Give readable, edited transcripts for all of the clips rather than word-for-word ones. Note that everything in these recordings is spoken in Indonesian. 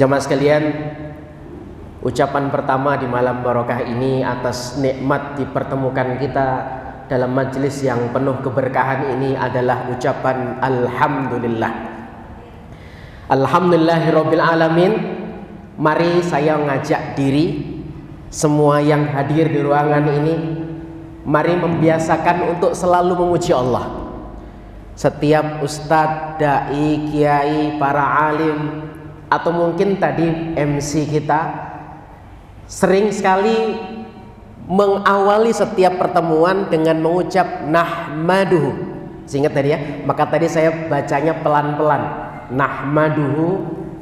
Jamaah sekalian, ucapan pertama di malam barokah ini atas nikmat dipertemukan kita dalam majelis yang penuh keberkahan ini adalah ucapan Alhamdulillah. Alhamdulillahirabbil alamin. Mari saya ngajak diri semua yang hadir di ruangan ini, mari membiasakan untuk selalu memuji Allah. Setiap ustadz, dai, kiai, para alim, atau mungkin tadi MC kita sering sekali mengawali setiap pertemuan dengan mengucap nahmaduhu. Ingat tadi ya, maka tadi saya bacanya pelan-pelan. Nahmaduhu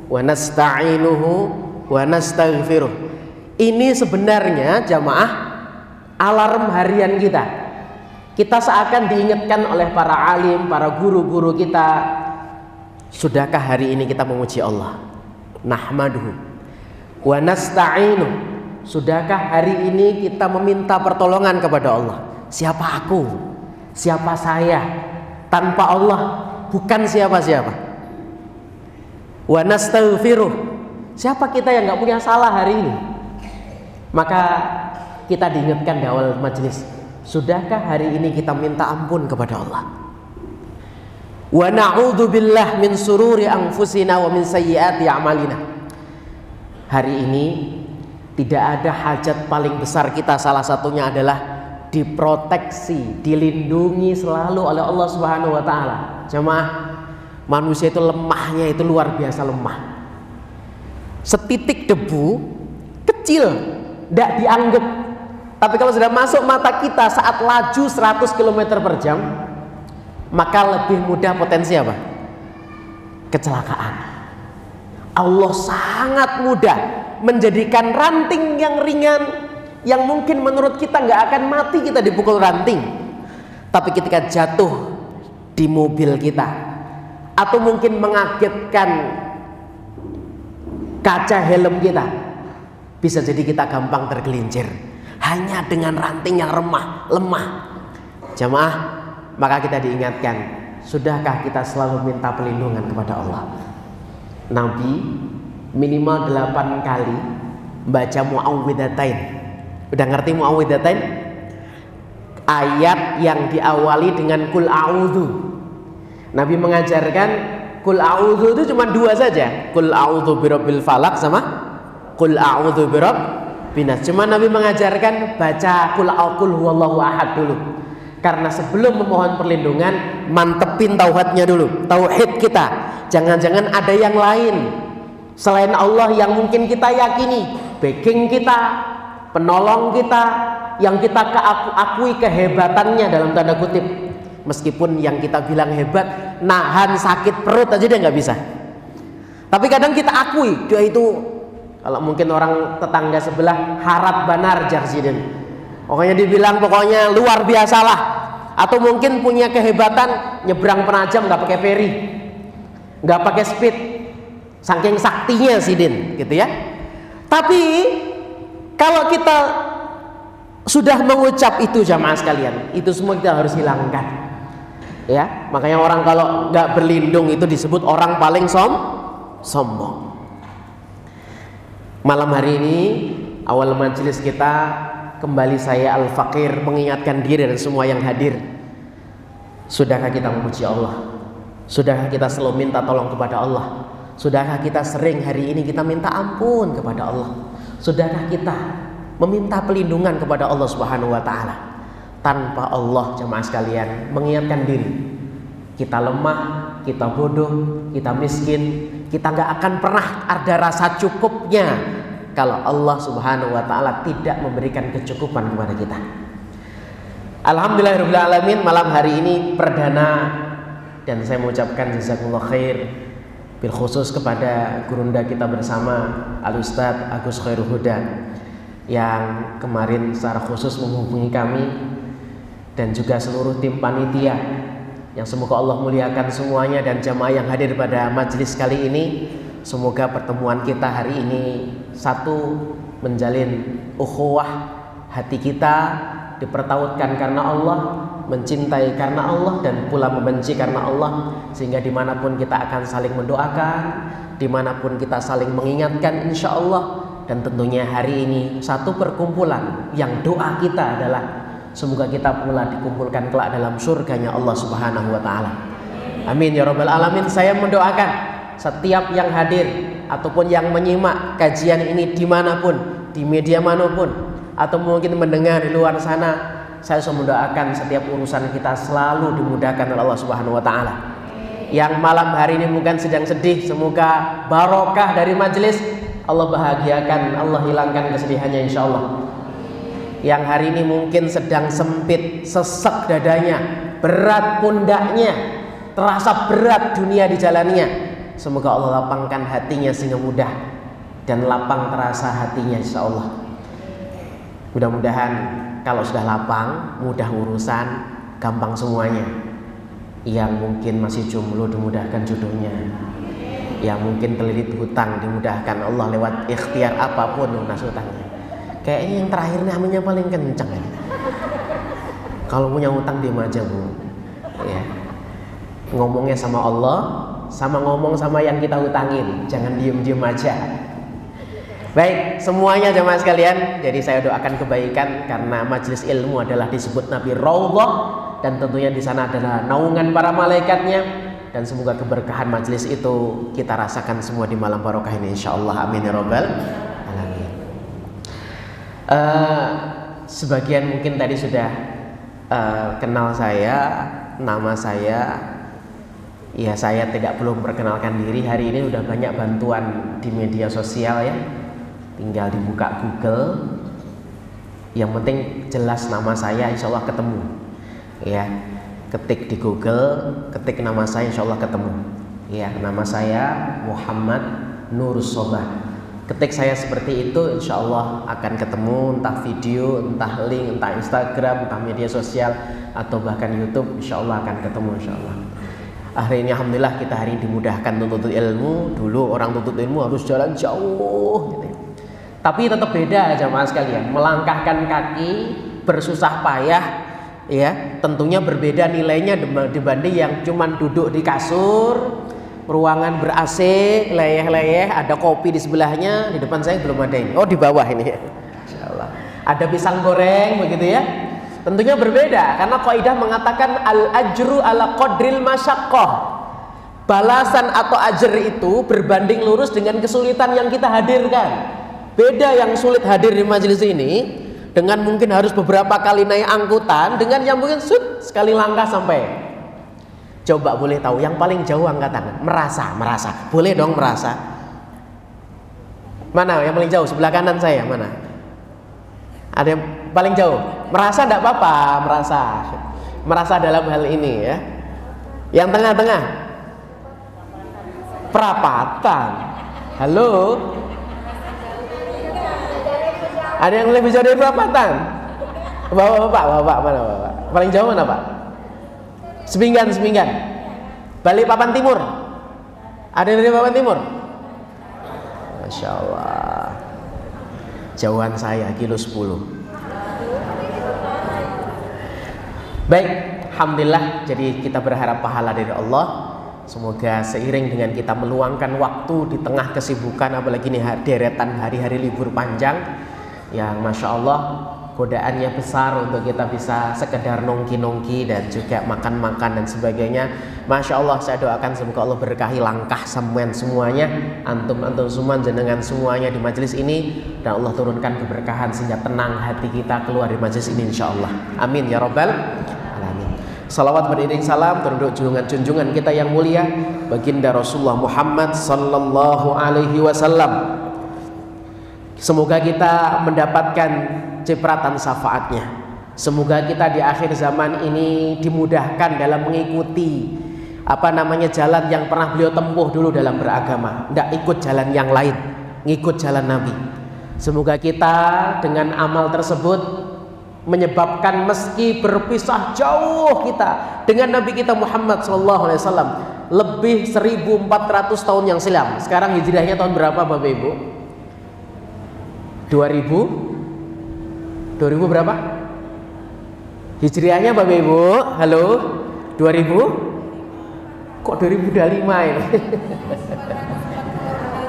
wa nasta'inuhu wa nastaghfiruh. Ini sebenarnya jamaah alarm harian kita. Kita seakan diingatkan oleh para alim, para guru-guru kita, sudahkah hari ini kita memuji Allah? Nahmaduhu wa nasta'inuh. Sudahkah hari ini kita meminta pertolongan kepada Allah? Siapa aku? Siapa saya? Tanpa Allah bukan siapa-siapa. Wa nastaghfiruh. Siapa kita yang gak punya salah hari ini? Maka kita diingatkan di awal majelis, sudahkah hari ini kita minta ampun kepada Allah? Wa na'udzubillah min sururi anfusina wa min sayyiati a'malina. Hari ini tidak ada hajat paling besar kita, salah satunya adalah diproteksi, dilindungi selalu oleh Allah Subhanahu wa taala. Jemaah, manusia itu lemahnya itu luar biasa lemah. Setitik debu kecil tidak dianggap, tapi kalau sudah masuk mata kita saat laju 100 km per jam, maka lebih mudah potensi apa? Kecelakaan. Allah sangat mudah menjadikan ranting yang ringan, yang mungkin menurut kita nggak akan mati kita dipukul ranting, tapi ketika jatuh di mobil kita atau mungkin mengagetkan kaca helm kita, bisa jadi kita gampang tergelincir hanya dengan ranting yang lemah. Jamaah, maka kita diingatkan, sudahkah kita selalu minta perlindungan kepada Allah? Nabi minimal 8 kali baca muawwidzatain. Udah ngerti muawwidzatain? Ayat yang diawali dengan kul a'udzu. Nabi mengajarkan kul a'udzu itu cuma 2 saja. Kul a'udzu birabbil falaq sama kul a'udzu birabbin nas. Cuma Nabi mengajarkan baca kul huwallahu ahad dulu. Karena sebelum memohon perlindungan, mantepin tauhidnya dulu, tauhid kita. Jangan-jangan ada yang lain selain Allah yang mungkin kita yakini, backing kita, penolong kita, yang kita akui kehebatannya dalam tanda kutip. Meskipun yang kita bilang hebat, nahan sakit perut aja dia nggak bisa. Tapi kadang kita akui dia itu, kalau mungkin orang tetangga sebelah harap banar jarzidin. Pokoknya dibilang pokoknya luar biasa lah. Atau mungkin punya kehebatan nyebrang penajam nggak pakai ferry, nggak pakai speed, saking saktinya sidin, gitu ya. Tapi kalau kita sudah mengucap itu jamaah sekalian, itu semua kita harus hilangkan. Ya, makanya orang kalau nggak berlindung itu disebut orang paling sombong. Malam hari ini awal majelis kita, kembali saya Al-Fakir mengingatkan diri dan semua yang hadir. Sudahkah kita memuji Allah? Sudahkah kita selalu minta tolong kepada Allah? Sudahkah kita sering hari ini kita minta ampun kepada Allah? Sudahkah kita meminta pelindungan kepada Allah Subhanahu wa taala? Tanpa Allah jemaah sekalian, mengingatkan diri, kita lemah, kita bodoh, kita miskin, kita gak akan pernah ada rasa cukupnya kalau Allah Subhanahu wa taala tidak memberikan kecukupan kepada kita. Alhamdulillahirabbil alamin, malam hari ini perdana, dan saya mengucapkan jazakumullah khair bil khusus kepada gurunda kita bersama Al Ustadz Agus Khairul Huda yang kemarin secara khusus menghubungi kami, dan juga seluruh tim panitia yang semoga Allah muliakan semuanya, dan jamaah yang hadir pada majelis kali ini. Semoga pertemuan kita hari ini satu, menjalin ukhuwah, hati kita dipertautkan karena Allah, mencintai karena Allah dan pula membenci karena Allah, sehingga dimanapun kita akan saling mendoakan, dimanapun kita saling mengingatkan insya Allah. Dan tentunya hari ini satu perkumpulan yang doa kita adalah semoga kita pula dikumpulkan kelak dalam surganya Allah Subhanahu wa Ta'ala. Amin ya Rabbal Alamin. Saya mendoakan setiap yang hadir ataupun yang menyimak kajian ini dimanapun, di media manapun, atau mungkin mendengar di luar sana, saya mendoakan setiap urusan kita selalu dimudahkan oleh Allah Subhanahu wa Ta'ala. Yang malam hari ini mungkin sedang sedih, semoga barokah dari majelis Allah bahagiakan, Allah hilangkan kesedihannya insya Allah. Yang hari ini mungkin sedang sempit, sesek dadanya, berat pundaknya, terasa berat dunia dijalaninya, semoga Allah lapangkan hatinya sehingga mudah dan lapang terasa hatinya insya Allah. Mudah-mudahan kalau sudah lapang, mudah urusan, gampang semuanya. Yang mungkin masih jomblo dimudahkan jodohnya, yang mungkin terlilit hutang dimudahkan Allah lewat ikhtiar apapun lunas hutangnya. Kayaknya yang terakhir nih aminnya paling kencang ya. Kalau punya hutang diam aja bu, ya. Ngomongnya sama Allah, sama ngomong sama yang kita hutangin, jangan diem-diem aja. Baik, semuanya jemaah sekalian, jadi saya doakan kebaikan karena majelis ilmu adalah disebut Nabi Raudhah, dan tentunya di sana adalah naungan para malaikatnya, dan semoga keberkahan majelis itu kita rasakan semua di malam barokah ini insyaallah. Amin ya Rabbal Alamin. Sebagian mungkin tadi sudah kenal saya, nama saya. Ya, saya tidak belum perkenalkan diri. Hari ini udah banyak bantuan di media sosial ya. Tinggal dibuka Google, yang penting jelas nama saya, insya Allah ketemu. Ya, ketik di Google, ketik nama saya, insya Allah ketemu. Ya, nama saya Muhammad Nur Sobah. Ketik saya seperti itu, insya Allah akan ketemu, entah video, entah link, entah Instagram, entah media sosial, atau bahkan YouTube, insya Allah akan ketemu, insya Allah. Hari ini alhamdulillah kita hari ini dimudahkan untuk tuntut ilmu. Dulu orang tuntut ilmu harus jalan jauh gitu. Tapi tetap beda jemaah sekalian, melangkahkan kaki bersusah payah ya, tentunya berbeda nilainya dibanding yang cuman duduk di kasur, ruangan ber-AC, leyeh-leyeh, ada kopi di sebelahnya, di depan saya belum ada ini. Oh, di bawah ini ya. Insyaallah. Ada pisang goreng begitu ya. Tentunya berbeda karena kaidah mengatakan al-ajru ala qadril masyaqqah. Balasan atau ajar itu berbanding lurus dengan kesulitan yang kita hadirkan. Beda yang sulit hadir di majelis ini dengan mungkin harus beberapa kali naik angkutan, dengan yang mungkin sekali langkah sampai. Coba boleh tahu yang paling jauh angkat tangan. Merasa. Boleh dong merasa. Mana yang paling jauh? Sebelah kanan saya mana? Ada yang paling jauh? Merasa enggak apa-apa, merasa dalam hal ini ya. Yang tengah-tengah. Perapatan. Halo. Ada yang lebih jauh dari perapatan? Bapak, mana bapak? Paling jauh mana pak? Sepinggan. Balikpapan Timur. Ada yang dari Papan Timur? Masya Allah. Jauhan saya kilo 10. Baik, alhamdulillah. Jadi kita berharap pahala dari Allah. Semoga seiring dengan kita meluangkan waktu di tengah kesibukan, apalagi ini deretan hari-hari libur panjang, yang Masya Allah godaannya besar untuk kita bisa sekedar nongki-nongki dan juga makan-makan dan sebagainya. Masya Allah, saya doakan semoga Allah berkahi langkah sampean semuanya, antum semua, jenengan semuanya di majelis ini, dan Allah turunkan keberkahan sehingga tenang hati kita keluar dari majelis ini insya Allah. Amin ya Rabbal Alamin. Salawat beriring salam teruntuk junjungan kita yang mulia baginda Rasulullah Muhammad sallallahu alaihi wasallam. Semoga kita mendapatkan cipratan syafaatnya. Semoga kita di akhir zaman ini dimudahkan dalam mengikuti jalan yang pernah beliau tempuh dulu dalam beragama. Tidak ikut jalan yang lain, ngikut jalan Nabi. Semoga kita dengan amal tersebut menyebabkan meski berpisah jauh kita dengan Nabi kita Muhammad SAW lebih 1400 tahun yang silam. Sekarang hijriahnya tahun berapa Bapak Ibu? 2000 berapa? Hijriahnya Bapak Ibu, halo, 2000? Kok 2025 ini?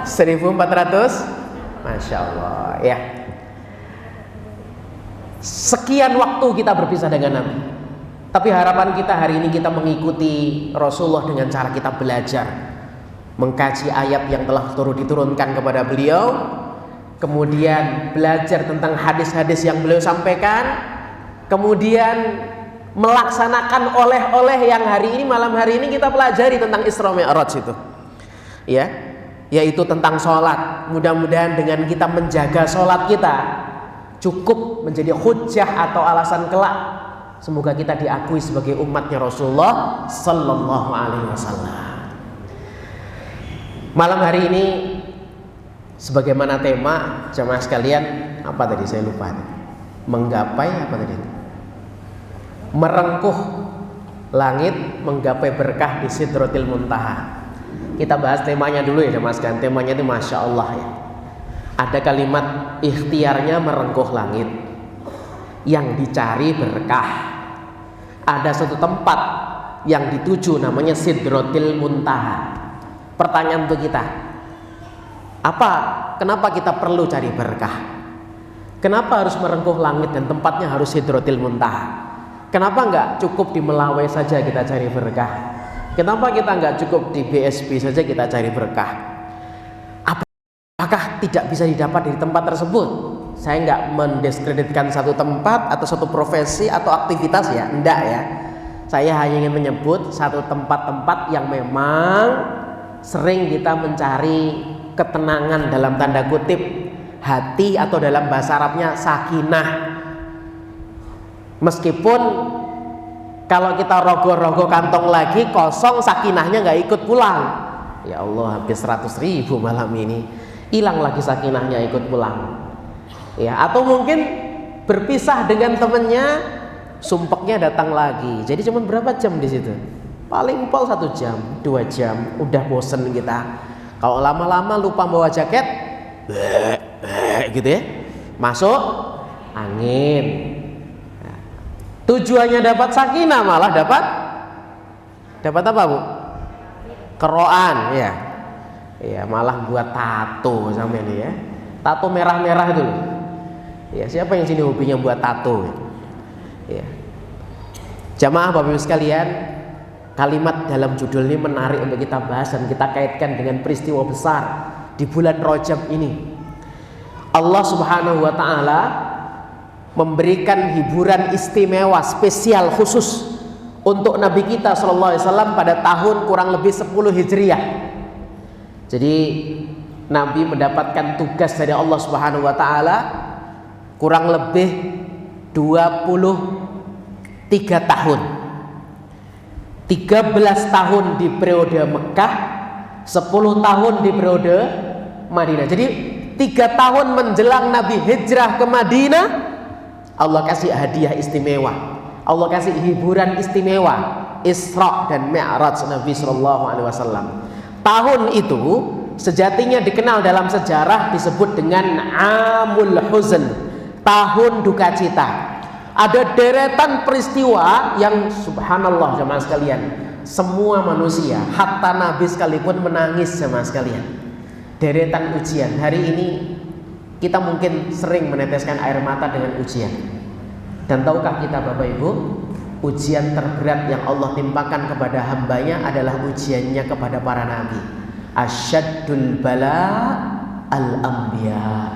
1400? Masya Allah ya. Sekian waktu kita berpisah dengan Nabi. Tapi harapan kita hari ini kita mengikuti Rasulullah dengan cara kita belajar, mengkaji ayat yang telah diturunkan kepada beliau, kemudian belajar tentang hadis-hadis yang beliau sampaikan, kemudian melaksanakan oleh-oleh yang hari ini, malam hari ini kita pelajari tentang Isra Mi'raj itu, ya, yaitu tentang sholat. Mudah-mudahan dengan kita menjaga sholat kita cukup menjadi hujjah atau alasan kelak. Semoga kita diakui sebagai umatnya Rasulullah Sallallahu Alaihi Wasallam. Malam hari ini, sebagaimana tema jamaah sekalian, apa tadi saya lupa. Menggapai apa tadi? Merengkuh langit, menggapai berkah di Sidratil Muntaha. Kita bahas temanya dulu ya jamaah sekalian. Temanya itu Masya Allah ya. Ada kalimat ikhtiarnya merengkuh langit, yang dicari berkah. Ada suatu tempat yang dituju namanya Sidratil Muntaha. Pertanyaan untuk kita, kenapa kita perlu cari berkah? Kenapa harus merengkuh langit dan tempatnya harus Sidratil Muntaha? Kenapa enggak cukup di Melawai saja kita cari berkah? Kenapa kita enggak cukup di BSB saja kita cari berkah? Apakah tidak bisa didapat dari tempat tersebut? Saya nggak mendiskreditkan satu tempat atau satu profesi atau aktivitas ya, enggak ya. Saya hanya ingin menyebut satu tempat-tempat yang memang sering kita mencari ketenangan dalam tanda kutip hati, atau dalam bahasa Arabnya sakinah. Meskipun kalau kita rogoh-rogoh kantong lagi kosong, sakinahnya nggak ikut pulang. Ya Allah, habis 100.000 malam ini, hilang lagi sakinahnya, ikut pulang. Ya, atau mungkin berpisah dengan temennya, sumpeknya datang lagi. Jadi cuma berapa jam di situ? Paling pol 1 jam, 2 jam, udah bosen kita. Kalau lama-lama lupa bawa jaket, gitu ya, masuk angin. Nah, tujuannya dapat sakinah, malah dapat apa Bu? Keroan ya. Ya, malah buat tato sama ini ya. Tato merah-merah itu loh. Ya, siapa yang sini hobinya buat tato? Ya. Jamaah Bapak Ibu sekalian, kalimat dalam judul ini menarik untuk kita bahas dan kita kaitkan dengan peristiwa besar di bulan Rajab ini. Allah Subhanahu wa taala memberikan hiburan istimewa spesial khusus untuk Nabi kita sallallahu alaihi wasallam pada tahun kurang lebih 10 Hijriah. Jadi Nabi mendapatkan tugas dari Allah Subhanahu wa taala kurang lebih 23 tahun. 13 tahun di periode Mekah, 10 tahun di periode Madinah. Jadi 3 tahun menjelang Nabi hijrah ke Madinah, Allah kasih hadiah istimewa. Allah kasih hiburan istimewa, Isra dan Mi'raj Nabi sallallahu alaihi wasallam. Tahun itu sejatinya dikenal dalam sejarah disebut dengan Amul Huzn, tahun duka cita. Ada deretan peristiwa yang subhanallah jemaah sekalian, semua manusia, hatta Nabi sekalipun menangis jemaah sekalian. Deretan ujian. Hari ini kita mungkin sering meneteskan air mata dengan ujian. Dan tahukah kita Bapak Ibu, ujian terberat yang Allah timpakan kepada hambanya adalah ujiannya kepada para nabi. Asyaddul bala al-anbiya.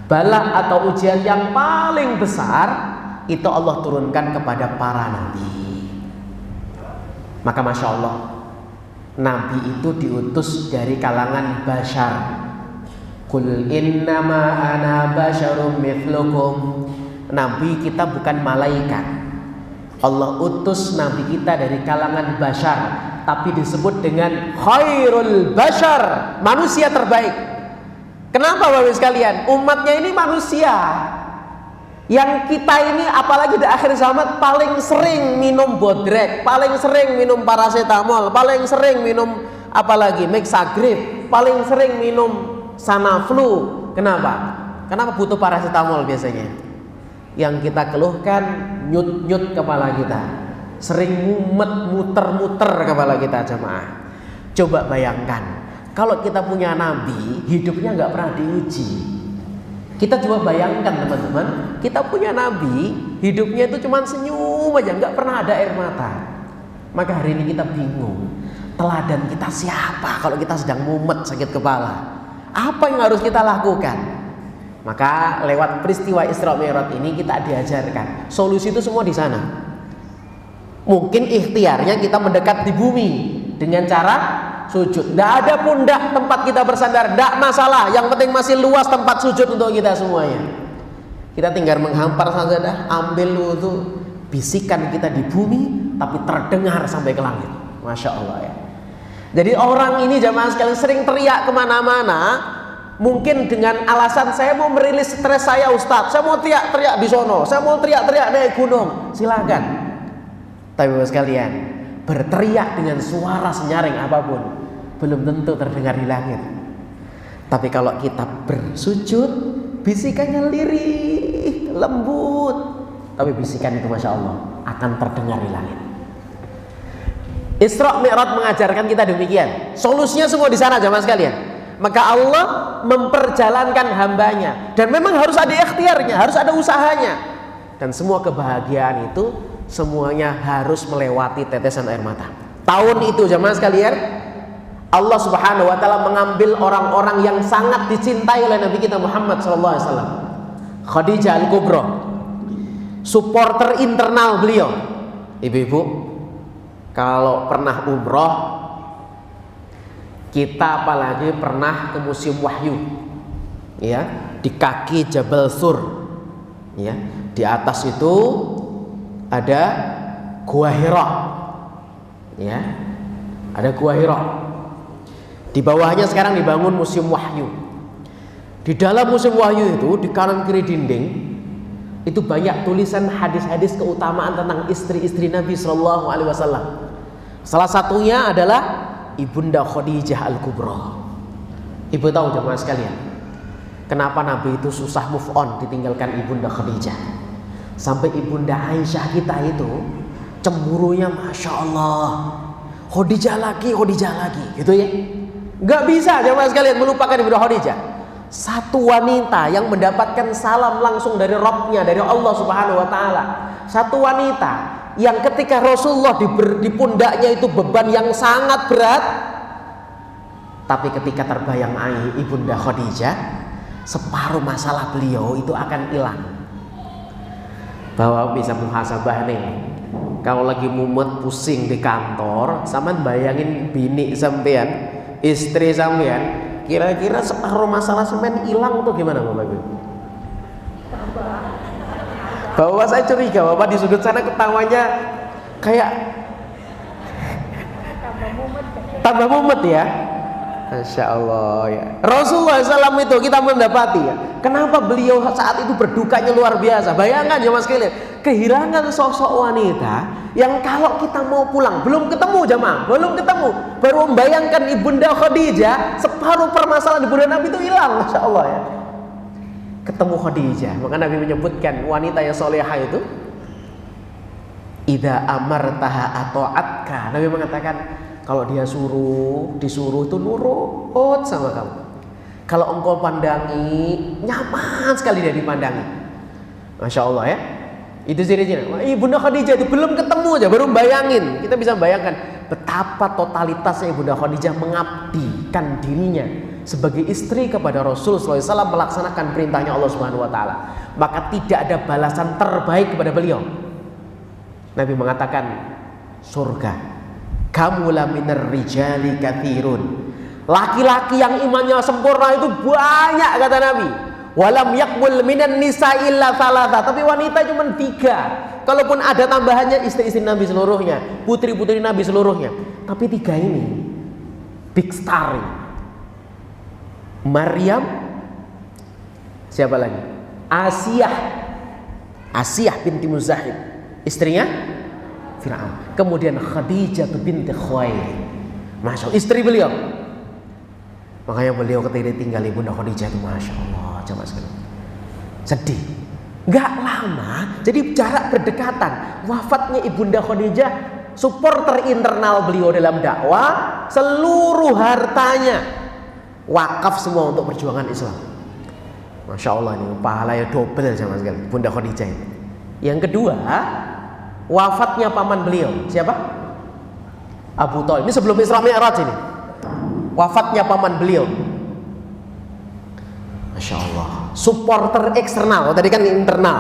Bala atau ujian yang paling besar itu Allah turunkan kepada para nabi. Maka Masya Allah, nabi itu diutus dari kalangan bashar. Qul innama ana basyarum mithlukum. Nabi kita bukan malaikat. Allah utus nabi kita dari kalangan bashar, tapi disebut dengan khairul bashar, manusia terbaik. Kenapa Bapak Ibu sekalian? Umatnya ini manusia yang kita ini apalagi di akhir zaman paling sering minum bodrek, paling sering minum paracetamol, paling sering minum apalagi Mexagrip, paling sering minum Sanaflu. Kenapa? Kenapa butuh paracetamol biasanya? Yang kita keluhkan nyut-nyut kepala kita, sering mumet, muter-muter kepala kita jemaah. Coba bayangkan, kalau kita punya nabi, hidupnya nggak pernah diuji. Kita coba bayangkan teman-teman, kita punya nabi, hidupnya itu cuma senyum aja, nggak pernah ada air mata. Maka hari ini kita bingung, teladan kita siapa kalau kita sedang mumet sakit kepala? Apa yang harus kita lakukan? Maka lewat peristiwa Isra Mi'raj ini kita diajarkan solusi itu semua di sana. Mungkin ikhtiarnya kita mendekat di bumi dengan cara sujud. Tidak ada pundak tempat kita bersandar, tidak masalah. Yang penting masih luas tempat sujud untuk kita semuanya. Kita tinggal menghampar saja dah, ambil wudu, bisikan kita di bumi, tapi terdengar sampai ke langit. Masya Allah ya. Jadi orang ini jamaah sekalian sering teriak kemana-mana. Mungkin dengan alasan saya mau merilis stres saya Ustadz, saya mau teriak-teriak di sono, saya mau teriak-teriak naik gunung, silakan. Tapi Bapak sekalian, berteriak dengan suara senyaring apapun belum tentu terdengar di langit. Tapi kalau kita bersujud, bisikannya lirih, lembut, tapi bisikan itu Masya Allah akan terdengar di langit. Isra Mi'raj mengajarkan kita demikian. Solusinya semua di sana jamaah sekalian. Maka Allah memperjalankan hambanya, dan memang harus ada ikhtiarnya, harus ada usahanya. Dan semua kebahagiaan itu semuanya harus melewati tetesan air mata. Tahun itu jamaah sekalian, Allah Subhanahu wa taala mengambil orang-orang yang sangat dicintai oleh Nabi kita Muhammad sallallahu alaihi wasallam. Khadijah Al-Kubra, supporter internal beliau. Ibu-ibu, kalau pernah umroh, kita apalagi pernah ke Museum Wahyu, ya, di kaki Jabal Sur, ya, di atas itu ada Gua Hira, ya, ada Gua Hira. Di bawahnya sekarang dibangun Museum Wahyu. Di dalam Museum Wahyu itu di kanan kiri dinding itu banyak tulisan hadis-hadis keutamaan tentang istri-istri Nabi Shallallahu Alaihi Wasallam. Salah satunya adalah Ibunda Khadijah Al-Kubra. Ibu tahu jemaah sekalian, kenapa Nabi itu susah move on ditinggalkan Ibunda Khadijah? Sampai Ibunda Aisyah kita itu cemburunya Masya Allah, Khadijah lagi, gitu ya. Gak bisa jemaah sekalian melupakan Ibunda Khadijah. Satu wanita yang mendapatkan salam langsung dari Rabbnya, dari Allah Subhanahu wa taala. Satu wanita yang ketika Rasulullah di pundaknya itu beban yang sangat berat, tapi ketika terbayang Ibunda Khadijah, separuh masalah beliau itu akan hilang. Bahwa bisa muhasabah nih, kalau lagi mumet pusing di kantor, sama bayangin bini sampean, istri sampean, kira-kira separuh masalah sampean hilang tuh gimana Bapak Ibu? Bahwa saya curiga Bapak di sudut sana ketawanya kayak tambah mumet ya. Masya Allah ya. Rasulullah SAW itu kita mendapati ya, kenapa beliau saat itu berdukanya luar biasa. Bayangkan ya mas sekalian, kehilangan sosok wanita yang kalau kita mau pulang belum ketemu jamaah, belum ketemu, baru membayangkan Ibunda Khadijah, separuh permasalahan Ibunda Nabi itu hilang. Masya Allah ya. Ketemu Khadijah, maka Nabi menyebutkan wanita yang solehah itu idza amartaha ata'atka. Nabi mengatakan kalau dia disuruh itu nurut sama kamu. Kalau engkau pandangi, nyaman sekali dia dipandangi. Masya Allah ya. Itu ciri-ciri. Ibunda Khadijah itu belum ketemu aja, baru bayangin. Kita bisa bayangkan betapa totalitasnya Ibunda Khadijah mengabdikan dirinya sebagai istri kepada Rasul SAW, melaksanakan perintahnya Allah Subhanahu wa taala. Maka tidak ada balasan terbaik kepada beliau. Nabi mengatakan surga. Kamula minar rijali katsirun. Laki-laki yang imannya sempurna itu banyak kata Nabi. Walam yakmul minan nisa illa thalatha. Tapi wanita cuma 3. Kalaupun ada tambahannya istri-istri Nabi seluruhnya, putri-putri Nabi seluruhnya. Tapi 3 ini big star ini. Maryam, siapa lagi? Asiyah binti Muzahib, istrinya Fir'aun. Kemudian Khadijah binti Khuwailid, Masya Allah, istri beliau. Makanya beliau ketika tinggal Ibunda Khadijah itu Masya Allah, coba sekali sedih. Nggak lama, jadi jarak berdekatan. Wafatnya Ibunda Khadijah, supporter internal beliau dalam dakwah, seluruh hartanya wakaf semua untuk perjuangan Islam. Masya Allah, ini pahalanya double sama sekali Bunda Khadijah ini. Yang kedua, wafatnya paman beliau, siapa? Abu Thalib. Ini sebelum Isra Mi'raj ini. Wafatnya paman beliau. Masya Allah, supporter eksternal. Tadi kan internal.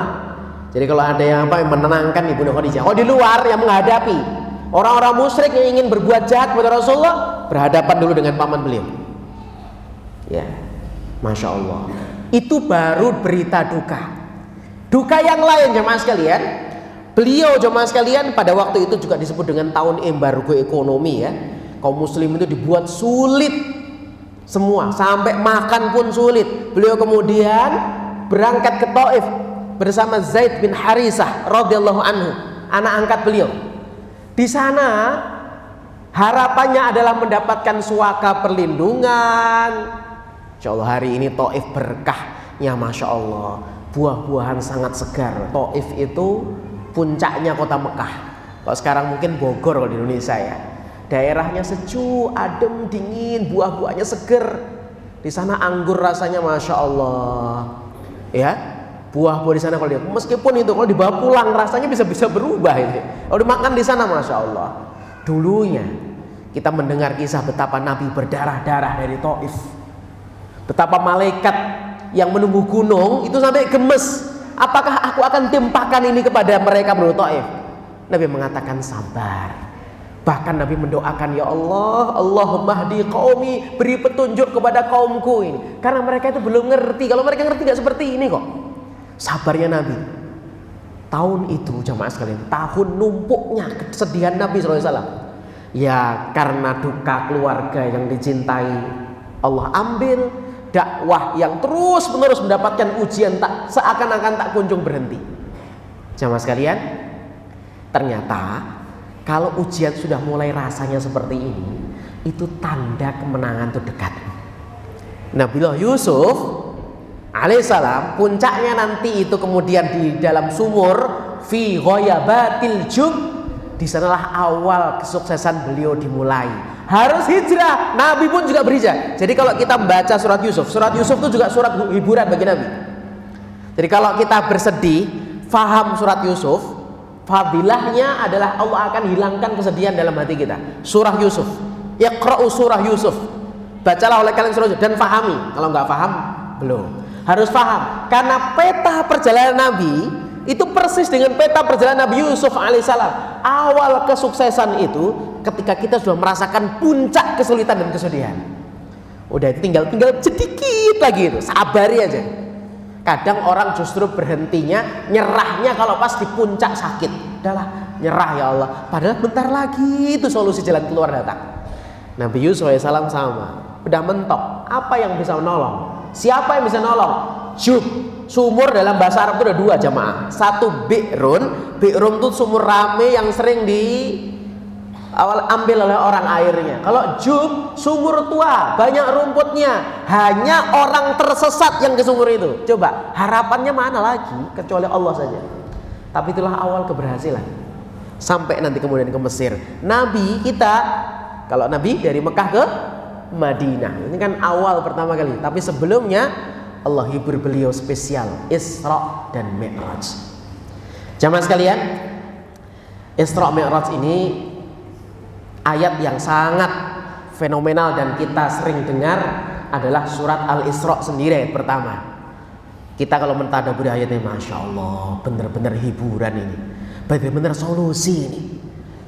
Jadi kalau ada yang menenangkan Ibunda Khadijah. Oh, di luar yang menghadapi orang-orang musyrik yang ingin berbuat jahat kepada Rasulullah, berhadapan dulu dengan paman beliau. Ya, Masya Allah. Itu baru berita duka. Duka yang lain jemaah sekalian, beliau jemaah sekalian pada waktu itu juga disebut dengan tahun embargo ekonomi ya. Kaum muslim itu dibuat sulit semua, sampai makan pun sulit. Beliau kemudian berangkat ke Taif bersama Zaid bin Harisah radhiyallahu anhu, anak angkat beliau. Di sana harapannya adalah mendapatkan suaka perlindungan. Insya Allah hari ini Taif berkahnya, Masya Allah, buah-buahan sangat segar. Taif itu puncaknya kota Mekah. Kalau sekarang mungkin Bogor kalau di Indonesia ya. Daerahnya sejuk, adem, dingin, buah-buahnya seger. Di sana anggur rasanya Masya Allah. Ya, buah-buah di sana kalau dia, meskipun itu kalau dibawa pulang rasanya bisa berubah itu. Kalau dimakan di sana Masya Allah. Dulunya kita mendengar kisah betapa Nabi berdarah-darah dari Taif. Betapa malaikat yang menunggu gunung itu sampai gemes. Apakah aku akan timpakan ini kepada mereka penduduk Taif? Nabi mengatakan sabar. Bahkan Nabi mendoakan, ya Allah, Allahumma hdi qaumi, beri petunjuk kepada kaumku ini. Karena mereka itu belum ngerti. Kalau mereka ngerti gak seperti ini kok. Sabarnya Nabi. Tahun itu jamaah sekalian, tahun numpuknya kesedihan Nabi SAW. Ya karena duka keluarga yang dicintai Allah ambil, dakwah yang terus menerus mendapatkan ujian tak seakan-akan tak kunjung berhenti. Jamaah sekalian, ternyata kalau ujian sudah mulai rasanya seperti ini, itu tanda kemenangan itu dekat. Nabiullah Yusuf alaihissalam, puncaknya nanti itu kemudian di dalam sumur fi ghayabatil jub. Di sanalah awal kesuksesan beliau dimulai. Harus hijrah, Nabi pun juga berhijrah. Jadi kalau kita membaca surat Yusuf itu juga surat hiburan bagi Nabi. Jadi kalau kita bersedih, faham surat Yusuf, fadilahnya adalah Allah akan hilangkan kesedihan dalam hati kita. Surah Yusuf, Iqra'u surah Yusuf, bacalah oleh kalian surah Yusuf dan fahami. Kalau nggak paham, belum. Harus paham, karena peta perjalanan Nabi itu persis dengan peta perjalanan Nabi Yusuf alaihissalam. Awal kesuksesan itu ketika kita sudah merasakan puncak kesulitan dan kesedihan. Udah itu tinggal sedikit lagi itu, sabari aja. Kadang orang justru berhentinya, nyerahnya kalau pas di puncak sakit. Udahlah, nyerah ya Allah. Padahal bentar lagi itu solusi jalan keluar datang. Nabi Yusuf alaihissalam sama. Udah mentok, apa yang bisa menolong? Siapa yang bisa nolong? Jub. Sumur dalam bahasa Arab itu ada dua jamaah. Satu bi'run itu sumur rame yang sering ambil oleh orang airnya. Kalau jub, sumur tua, banyak rumputnya, hanya orang tersesat yang ke sumur itu. Coba, harapannya mana lagi kecuali Allah saja. Tapi itulah awal keberhasilan. Sampai nanti kemudian ke Mesir. Nabi kita, kalau Nabi dari Mekah ke Madinah, ini kan awal pertama kali. Tapi sebelumnya Allah hibur beliau spesial Isra dan Mi'raj. Jamaah sekalian, Isra Mi'raj ini ayat yang sangat fenomenal dan kita sering dengar adalah surat Al-Isra sendiri ayat pertama. Kita kalau mentadabburi ayatnya, Masya Allah, benar-benar hiburan ini, benar-benar solusi ini.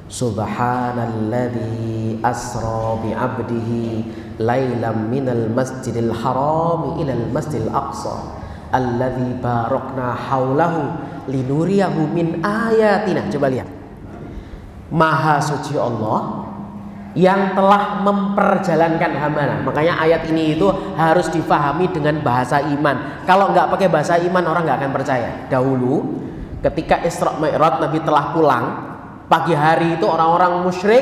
Subhanalladzi asra bi'abdihi lailam minal masjidil haram ilal masjidil aqsa alladzi barakna haulahu linuriyahu min ayatina. Coba lihat, Maha suci Allah yang telah memperjalankan hambanya. Makanya ayat ini itu harus difahami dengan bahasa iman. Kalau nggak pakai bahasa iman, orang nggak akan percaya. Dahulu ketika Isra Mi'raj, Nabi telah pulang. Pagi hari itu orang-orang musyrik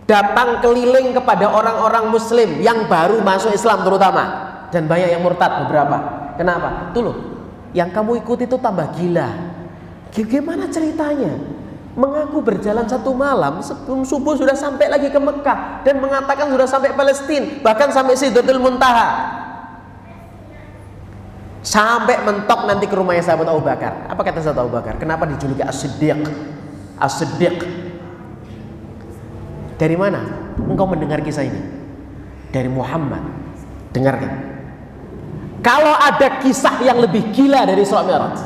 datang keliling kepada orang-orang muslim yang baru masuk Islam terutama, dan banyak yang murtad beberapa. Kenapa? Tuh loh, yang kamu ikuti itu tambah gila. Gimana ceritanya? Mengaku berjalan 1 malam sebelum subuh sudah sampai lagi ke Mekah dan mengatakan sudah sampai Palestina, bahkan sampai Sidratul Muntaha. Sampai mentok nanti ke rumahnya sahabat Abu Bakar. Apa kata sahabat Abu Bakar? Kenapa dijuluki As-Siddiq? As-Siddiq. Dari mana engkau mendengar kisah ini? Dari Muhammad. Dengarkan. Kalau ada kisah yang lebih gila dari Isra Mi'raj,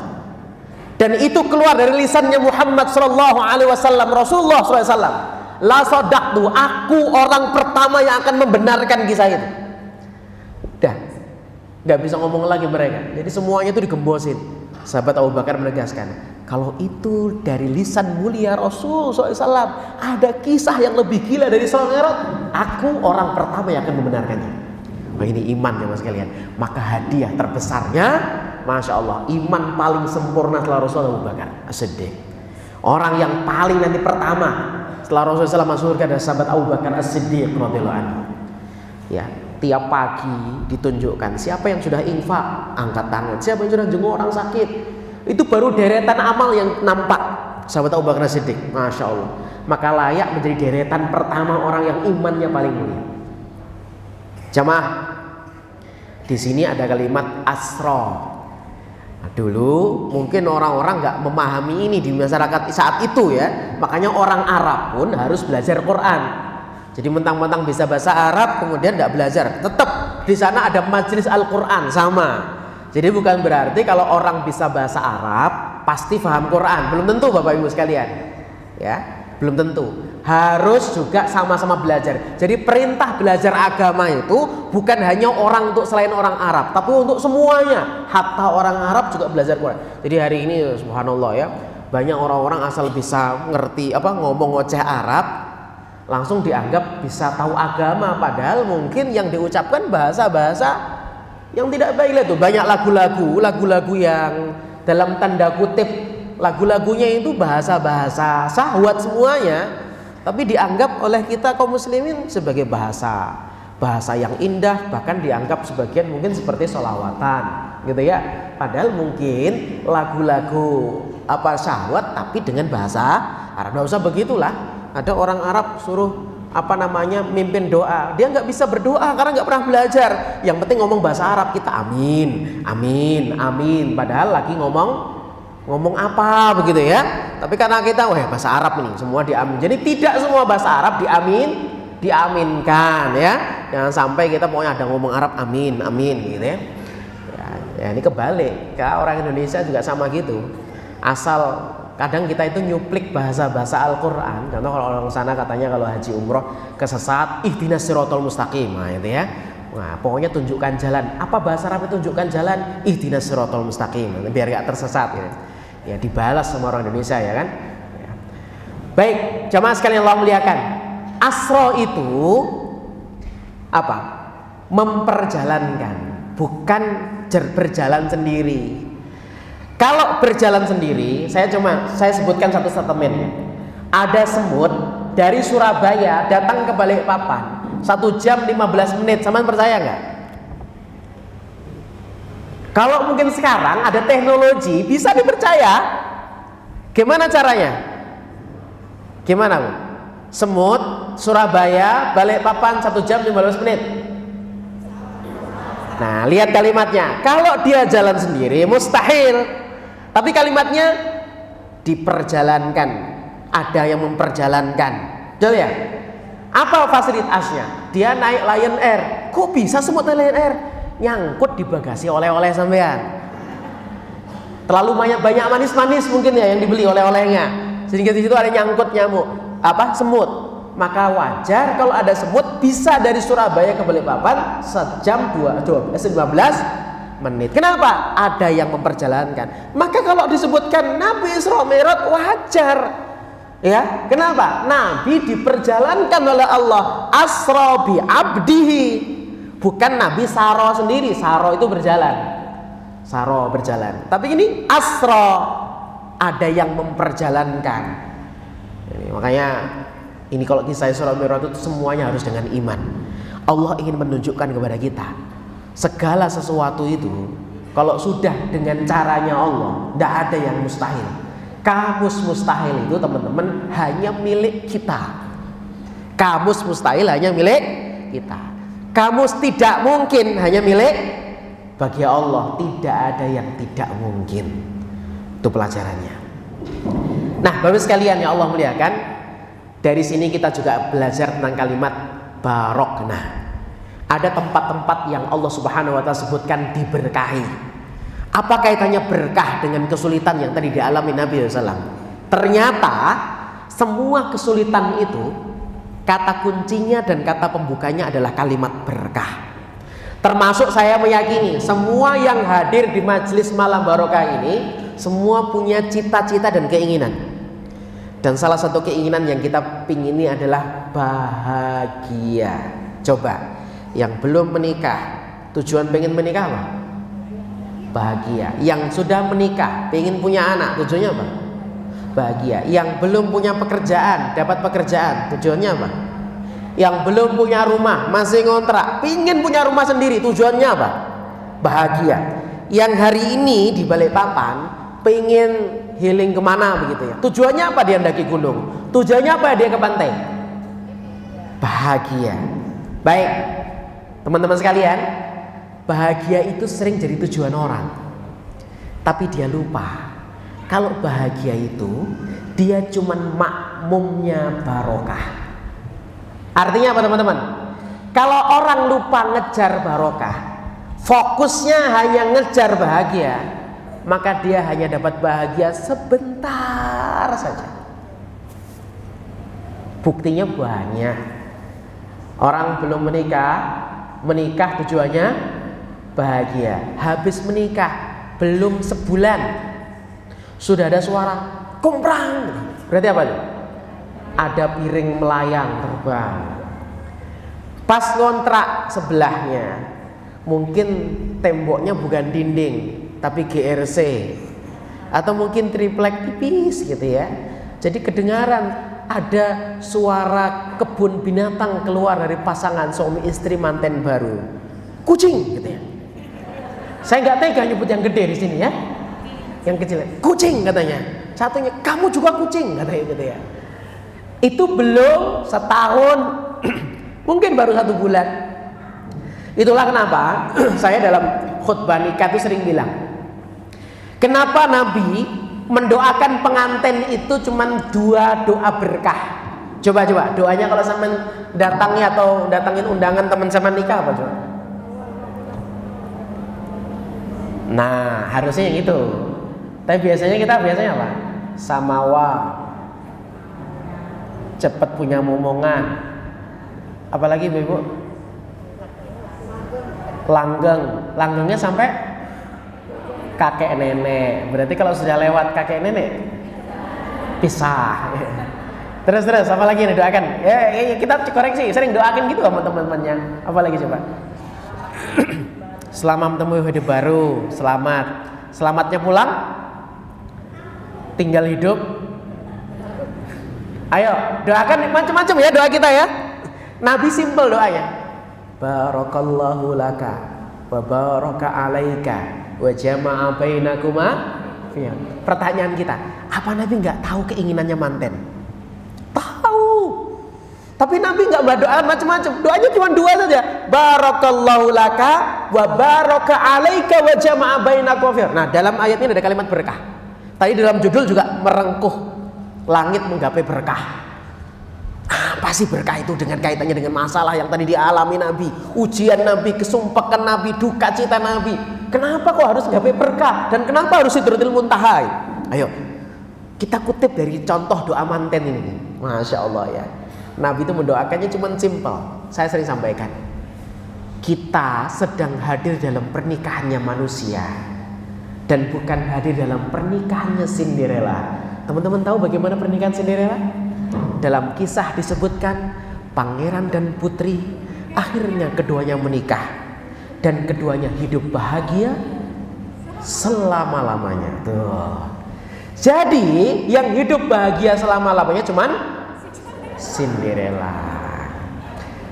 dan itu keluar dari lisannya Muhammad sallallahu alaihi wasallam, Rasulullah sallallahu alaihi wasallam, la sadaqtu, aku orang pertama yang akan membenarkan kisah itu. Dah, nggak bisa ngomong lagi mereka. Jadi semuanya itu digembosin. Sahabat Abu Bakar menegaskan, kalau itu dari lisan mulia Rasul SAW, ada kisah yang lebih gila dari Isra Mi'raj, aku orang pertama yang akan membenarkannya. Wah, ini iman ya mas kalian. Maka hadiah terbesarnya, masya Allah, iman paling sempurna setelah Rasul Abu Bakar As-Siddiq. Orang yang paling nanti pertama setelah Rasulullah SAW masuk surga adalah sahabat Abu Bakar As-Siddiq radhiyallahu anhu. Ya. Tiap pagi ditunjukkan siapa yang sudah infak, angkat tangan. Siapa yang sudah jenguk orang sakit. Itu baru deretan amal yang nampak. Sahabat Abu Bakar Siddiq, masya Allah. Maka layak menjadi deretan pertama orang yang imannya paling mulia. Jamaah, di sini ada kalimat asra. Nah, dulu mungkin orang-orang nggak memahami ini di masyarakat saat itu ya. Makanya orang Arab pun harus belajar Quran. Jadi mentang-mentang bisa bahasa Arab kemudian tidak belajar. Tetap di sana ada majelis Al-Quran sama. Jadi bukan berarti kalau orang bisa bahasa Arab pasti paham Quran. Belum tentu Bapak Ibu sekalian. Ya, belum tentu. Harus juga sama-sama belajar. Jadi perintah belajar agama itu bukan hanya orang untuk selain orang Arab, tapi untuk semuanya. Hatta orang Arab juga belajar Quran. Jadi hari ini subhanallah ya, banyak orang-orang asal bisa ngerti ngomong ngoceh Arab langsung dianggap bisa tahu agama, padahal mungkin yang diucapkan bahasa-bahasa yang tidak baik. Itu banyak lagu-lagu yang dalam tanda kutip lagu-lagunya itu bahasa-bahasa syahwat semuanya, tapi dianggap oleh kita kaum muslimin sebagai bahasa yang indah, bahkan dianggap sebagian mungkin seperti sholawatan gitu ya, padahal mungkin lagu-lagu syahwat tapi dengan bahasa Arab. Nggak usah begitulah. Ada orang Arab suruh mimpin doa, dia nggak bisa berdoa karena nggak pernah belajar. Yang penting ngomong bahasa Arab, kita amin, amin, amin. Padahal lagi ngomong apa begitu ya. Tapi karena kita bahasa Arab ini semua diamin. Jadi tidak semua bahasa Arab diaminkan ya. Jangan sampai kita pokoknya ada ngomong Arab amin, amin gitu ya. Ya ini kebalik. Orang Indonesia juga sama gitu. Asal kadang kita itu nyuplik bahasa-bahasa Al-Quran. Contoh kalau orang sana katanya kalau haji umroh kesesat, ihdinas siratal mustaqim, gitu ya. Nah, pokoknya tunjukkan jalan. Apa bahasa Arab itu tunjukkan jalan? Ihdinas siratal mustaqim, biar gak tersesat ya. Ya dibalas sama orang Indonesia ya kan. Ya. Baik, jamaah sekalian Allah muliakan. Asra itu apa? Memperjalankan, bukan berjalan sendiri. Kalau berjalan sendiri, saya sebutkan satu statement. Ada semut dari Surabaya datang ke Balikpapan 1 jam 15 menit. Saman percaya nggak? Kalau mungkin sekarang ada teknologi bisa dipercaya. Gimana caranya? Gimana Bu? Semut Surabaya Balikpapan 1 jam 15 menit. Nah, lihat kalimatnya. Kalau dia jalan sendiri mustahil. Tapi kalimatnya diperjalankan, ada yang memperjalankan. Betul ya? Apa fasilitasnya? Dia naik Lion Air. Kok bisa semut naik Lion Air? Nyangkut di bagasi oleh-oleh sampean. Terlalu banyak manis-manis mungkin ya yang dibeli oleh-olehnya. Sehingga di situ ada nyangkut semut. Maka wajar kalau ada semut bisa dari Surabaya ke Balikpapan 1 jam 15 menit. Kenapa? Ada yang memperjalankan. Maka kalau disebutkan Nabi Isra Mi'raj wajar. Ya, kenapa? Nabi diperjalankan oleh Allah. Asra bi abdihi. Bukan Nabi saro sendiri. Saro itu berjalan. Tapi ini asra, ada yang memperjalankan. Makanya ini kalau kisah Isra Mi'raj itu semuanya harus dengan iman. Allah ingin menunjukkan kepada kita segala sesuatu itu Kalau sudah dengan caranya Allah, tidak ada yang mustahil. Kamus mustahil itu teman-teman hanya milik kita. Kamus mustahil hanya milik kita. Kamus tidak mungkin hanya milik bagi Allah. Tidak ada yang tidak mungkin. Itu pelajarannya. Nah, Bapak sekalian yang Allah muliakan, dari sini kita juga belajar tentang kalimat barokna. Ada tempat-tempat yang Allah Subhanahu wa Ta'ala sebutkan diberkahi. Apa kaitannya berkah dengan kesulitan yang tadi dialami Nabi SAW? Ternyata semua kesulitan itu kata kuncinya dan kata pembukanya adalah kalimat berkah. Termasuk saya meyakini semua yang hadir di majelis malam barokah ini semua punya cita-cita dan keinginan. Dan salah satu keinginan yang kita pingini adalah bahagia. Coba, yang belum menikah, tujuan pengen menikah apa? Bahagia. Yang sudah menikah, pengen punya anak, tujuannya apa? Bahagia. Yang belum punya pekerjaan, dapat pekerjaan, tujuannya apa? Yang belum punya rumah, masih ngontrak, pengen punya rumah sendiri, tujuannya apa? Bahagia. Yang hari ini di Balikpapan pengen healing kemana begitu ya? Tujuannya apa dia mendaki gunung? Tujuannya apa dia ke pantai? Bahagia. Baik, teman-teman sekalian, bahagia itu sering jadi tujuan orang, tapi dia lupa kalau bahagia itu dia cuman makmumnya barokah. Artinya apa teman-teman? Kalau orang lupa ngejar barokah, fokusnya hanya ngejar bahagia, maka dia hanya dapat bahagia sebentar saja. Buktinya banyak. Orang belum menikah tujuannya bahagia. Habis menikah belum sebulan sudah ada suara kumprang. Berarti apa itu? Ada piring melayang terbang. Pas ngontrak sebelahnya mungkin temboknya bukan dinding tapi GRC, atau mungkin triplek tipis gitu ya. Jadi kedengaran ada suara kebun binatang keluar dari pasangan suami istri manten baru. Kucing gitu ya. Saya nggak tega nyebut yang gede di sini ya. Yang kecil, kucing katanya. Satunya, kamu juga kucing katanya gitu ya. Itu belum setahun, mungkin baru 1 bulan. Itulah kenapa saya dalam khutbah nikah itu sering bilang, kenapa Nabi mendoakan pengantin itu cuman 2 doa berkah. Coba doanya kalau sampean datangi atau datangin undangan teman sama nikah apa coba? Nah, harusnya yang itu. Tapi biasanya apa? Samawa, cepet punya momongan. Apalagi Ibu? Langgengnya sampai kakek nenek. Berarti kalau sudah lewat kakek nenek pisah. Terus apa lagi yang didoakan? Ya, kita koreksi, sering doakan gitu sama teman-temannya. Apa lagi coba? Selamat menemui hidup baru, selamatnya pulang, tinggal hidup. Ayo doakan macam-macam ya doa kita ya. Nabi simple doanya. Barakallahu laka wa baraka alaika wa jama'a bainakuma. Pertanyaan kita, apa Nabi nggak tahu keinginannya manten? Tahu. Tapi Nabi nggak berdoa macam-macam. Doanya cuma 2 saja. Barakallahu laka wa baraka alaika wa jama'a bainakuma. Nah, dalam ayat ini ada kalimat berkah. Tadi dalam judul juga merengkuh langit menggapai berkah. Apa sih berkah itu dengan kaitannya dengan masalah yang tadi dialami Nabi, ujian Nabi, kesumpakan Nabi, duka cita Nabi. Kenapa kok harus gapai berkah dan kenapa harus Sidratul Muntaha? Ayo kita kutip dari contoh doa manten ini. Masya Allah ya. Nabi itu mendoakannya cuma simpel. Saya sering sampaikan, kita sedang hadir dalam pernikahannya manusia dan bukan hadir dalam pernikahannya Cinderella. Teman-teman tahu bagaimana pernikahan Cinderella? Dalam kisah disebutkan pangeran dan putri akhirnya keduanya menikah dan keduanya hidup bahagia selama-lamanya. Tuh. Jadi yang hidup bahagia selama-lamanya cuman Cinderella.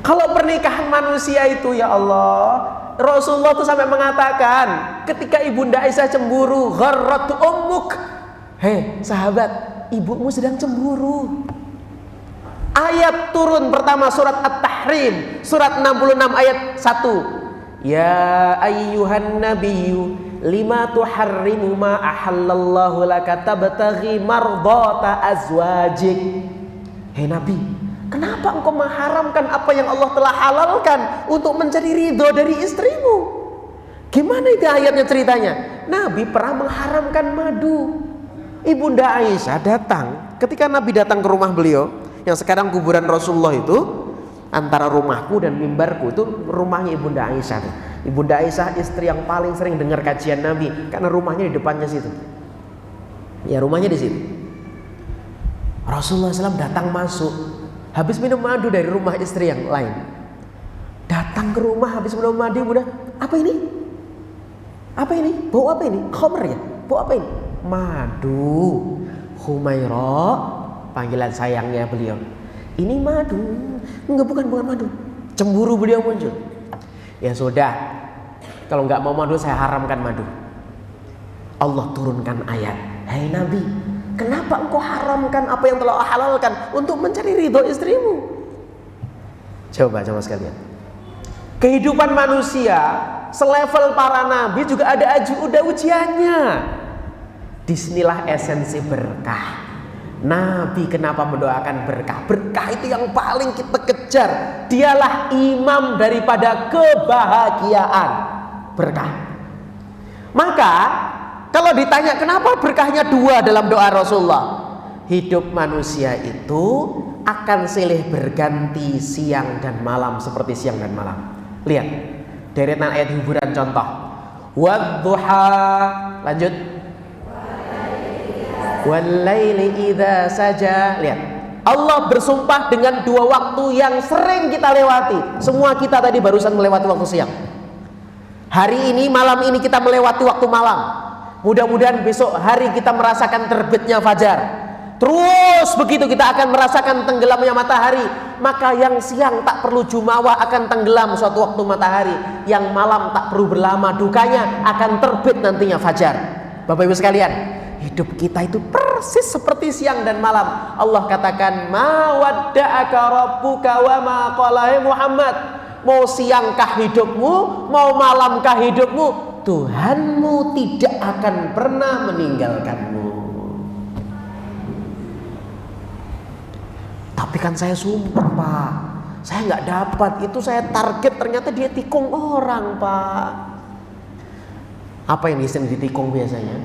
Kalau pernikahan manusia itu, ya Allah, Rasulullah itu sampai mengatakan ketika ibunda Aisyah cemburu, gharrat ummuk. Hei sahabat, ibumu sedang cemburu. Ayat turun pertama surat At-Tahrim, surat 66 ayat 1. Ya ayyuhan nabiyyu lima tuharrimu ma ahallallahu laka tabtaghi mardata azwajik. Hei Nabi, kenapa engkau mengharamkan apa yang Allah telah halalkan untuk mencari ridho dari istrimu? Gimana itu ayatnya ceritanya? Nabi pernah mengharamkan madu. Ibunda Aisyah datang, ketika Nabi datang ke rumah beliau, yang sekarang kuburan Rasulullah itu, antara rumahku dan mimbarku itu rumahnya Ibunda Aisyah. Ibunda Aisyah istri yang paling sering dengar kajian Nabi, karena rumahnya di depannya situ. Ya, rumahnya di situ. Rasulullah SAW datang masuk, habis minum madu dari rumah istri yang lain. Datang ke rumah habis minum madu, Bunda, apa ini? Apa ini? Bau apa ini? Khamr ya? Bau apa ini? Madu. Humairah, panggilan sayangnya beliau. Ini madu. Enggak, bukan madu. Cemburu beliau muncul. Ya sudah, kalau nggak mau madu saya haramkan madu. Allah turunkan ayat, hai Nabi, kenapa engkau haramkan apa yang telah Allah halalkan untuk mencari ridho istrimu? Coba sekalian. Kehidupan manusia selevel para nabi juga ada ujiannya. Disinilah esensi berkah. Nabi kenapa mendoakan berkah? Berkah itu yang paling kita kejar. Dialah imam daripada kebahagiaan. Berkah. Maka kalau ditanya kenapa berkahnya 2 dalam doa Rasulullah, hidup manusia itu akan silih berganti siang dan malam seperti siang dan malam. Lihat deretan ayat hiburan contoh. Wadduha, lanjut. Walaili idza saja. Lihat, Allah bersumpah dengan 2 waktu yang sering kita lewati. Semua kita tadi barusan melewati waktu siang. Hari ini, malam ini kita melewati waktu malam. Mudah-mudahan besok hari kita merasakan terbitnya fajar. Terus begitu kita akan merasakan tenggelamnya matahari. Maka yang siang tak perlu jumawa akan tenggelam suatu waktu matahari. Yang malam tak perlu berlama dukanya, akan terbit nantinya fajar. Bapak Ibu sekalian, hidup kita itu persis seperti siang dan malam. Allah katakan, ma wadda'aka rabbuka wa ma qala. Muhammad, mau siangkah hidupmu, mau malamkah hidupmu, Tuhanmu tidak akan pernah meninggalkanmu. Tapi kan saya sumpah Pak, saya nggak dapat, itu saya target, ternyata dia tikung orang Pak. Apa yang disini ditikung biasanya?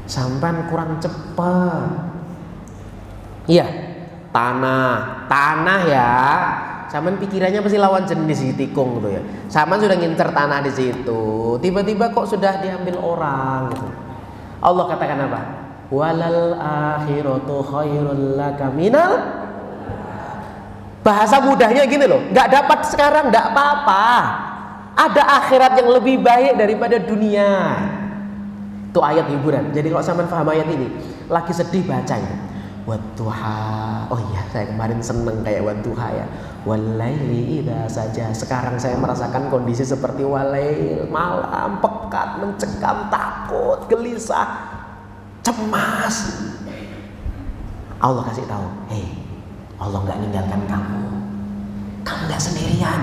Sampan kurang cepat. Iya, tanah ya. Saman pikirannya pasti lawan jenis ditikung gitu ya. Saman sudah ngincer tanah di situ, tiba-tiba kok sudah diambil orang gitu. Allah katakan apa? Walal akhiratu khairul laka minal. Bahasa mudahnya gini loh, nggak dapat sekarang nggak apa-apa. Ada akhirat yang lebih baik daripada dunia. Itu ayat hiburan. Jadi kalau sampean paham ayat ini, lagi sedih baca ya. Wadduha. Oh iya, saya kemarin seneng kayak wadduha ya. Walaili idza saja. Sekarang saya merasakan kondisi seperti walail, malam pekat, mencekam, takut, gelisah, cemas. Allah kasih tahu, hei, Allah nggak ninggalkan kamu. Kamu nggak sendirian.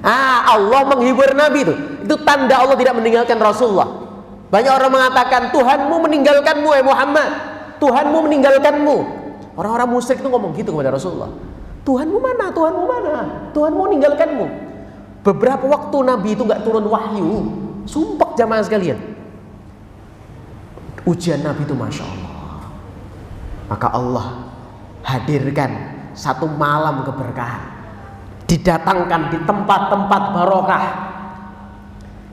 Allah menghibur Nabi itu tanda Allah tidak meninggalkan Rasulullah. Banyak orang mengatakan Tuhanmu meninggalkanmu, Muhammad. Tuhanmu meninggalkanmu. Orang-orang musyrik itu ngomong gitu kepada Rasulullah. Tuhanmu mana? Tuhanmu mana? Tuhanmu meninggalkanmu. Beberapa waktu Nabi itu nggak turun wahyu. Sumpah jamaah sekalian. Ujian Nabi itu Masya Allah. Maka Allah hadirkan satu malam keberkahan. Didatangkan di tempat-tempat barokah.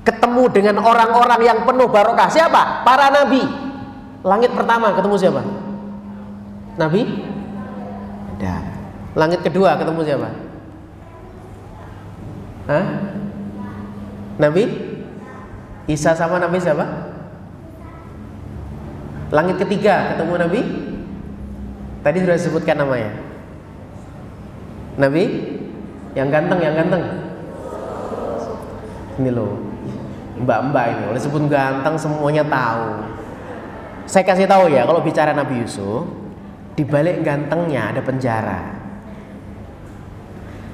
Ketemu dengan orang-orang yang penuh barokah. Siapa? Para nabi. Langit pertama ketemu siapa? Nabi Adam. Langit kedua ketemu siapa? Nabi Isa sama Nabi siapa? Langit ketiga ketemu Nabi. Tadi sudah disebutkan namanya. Nabi yang ganteng, ini loh, mbak-mbak ini oleh sebut ganteng semuanya tahu. Saya kasih tahu ya, kalau bicara Nabi Yusuf, di balik gantengnya ada penjara.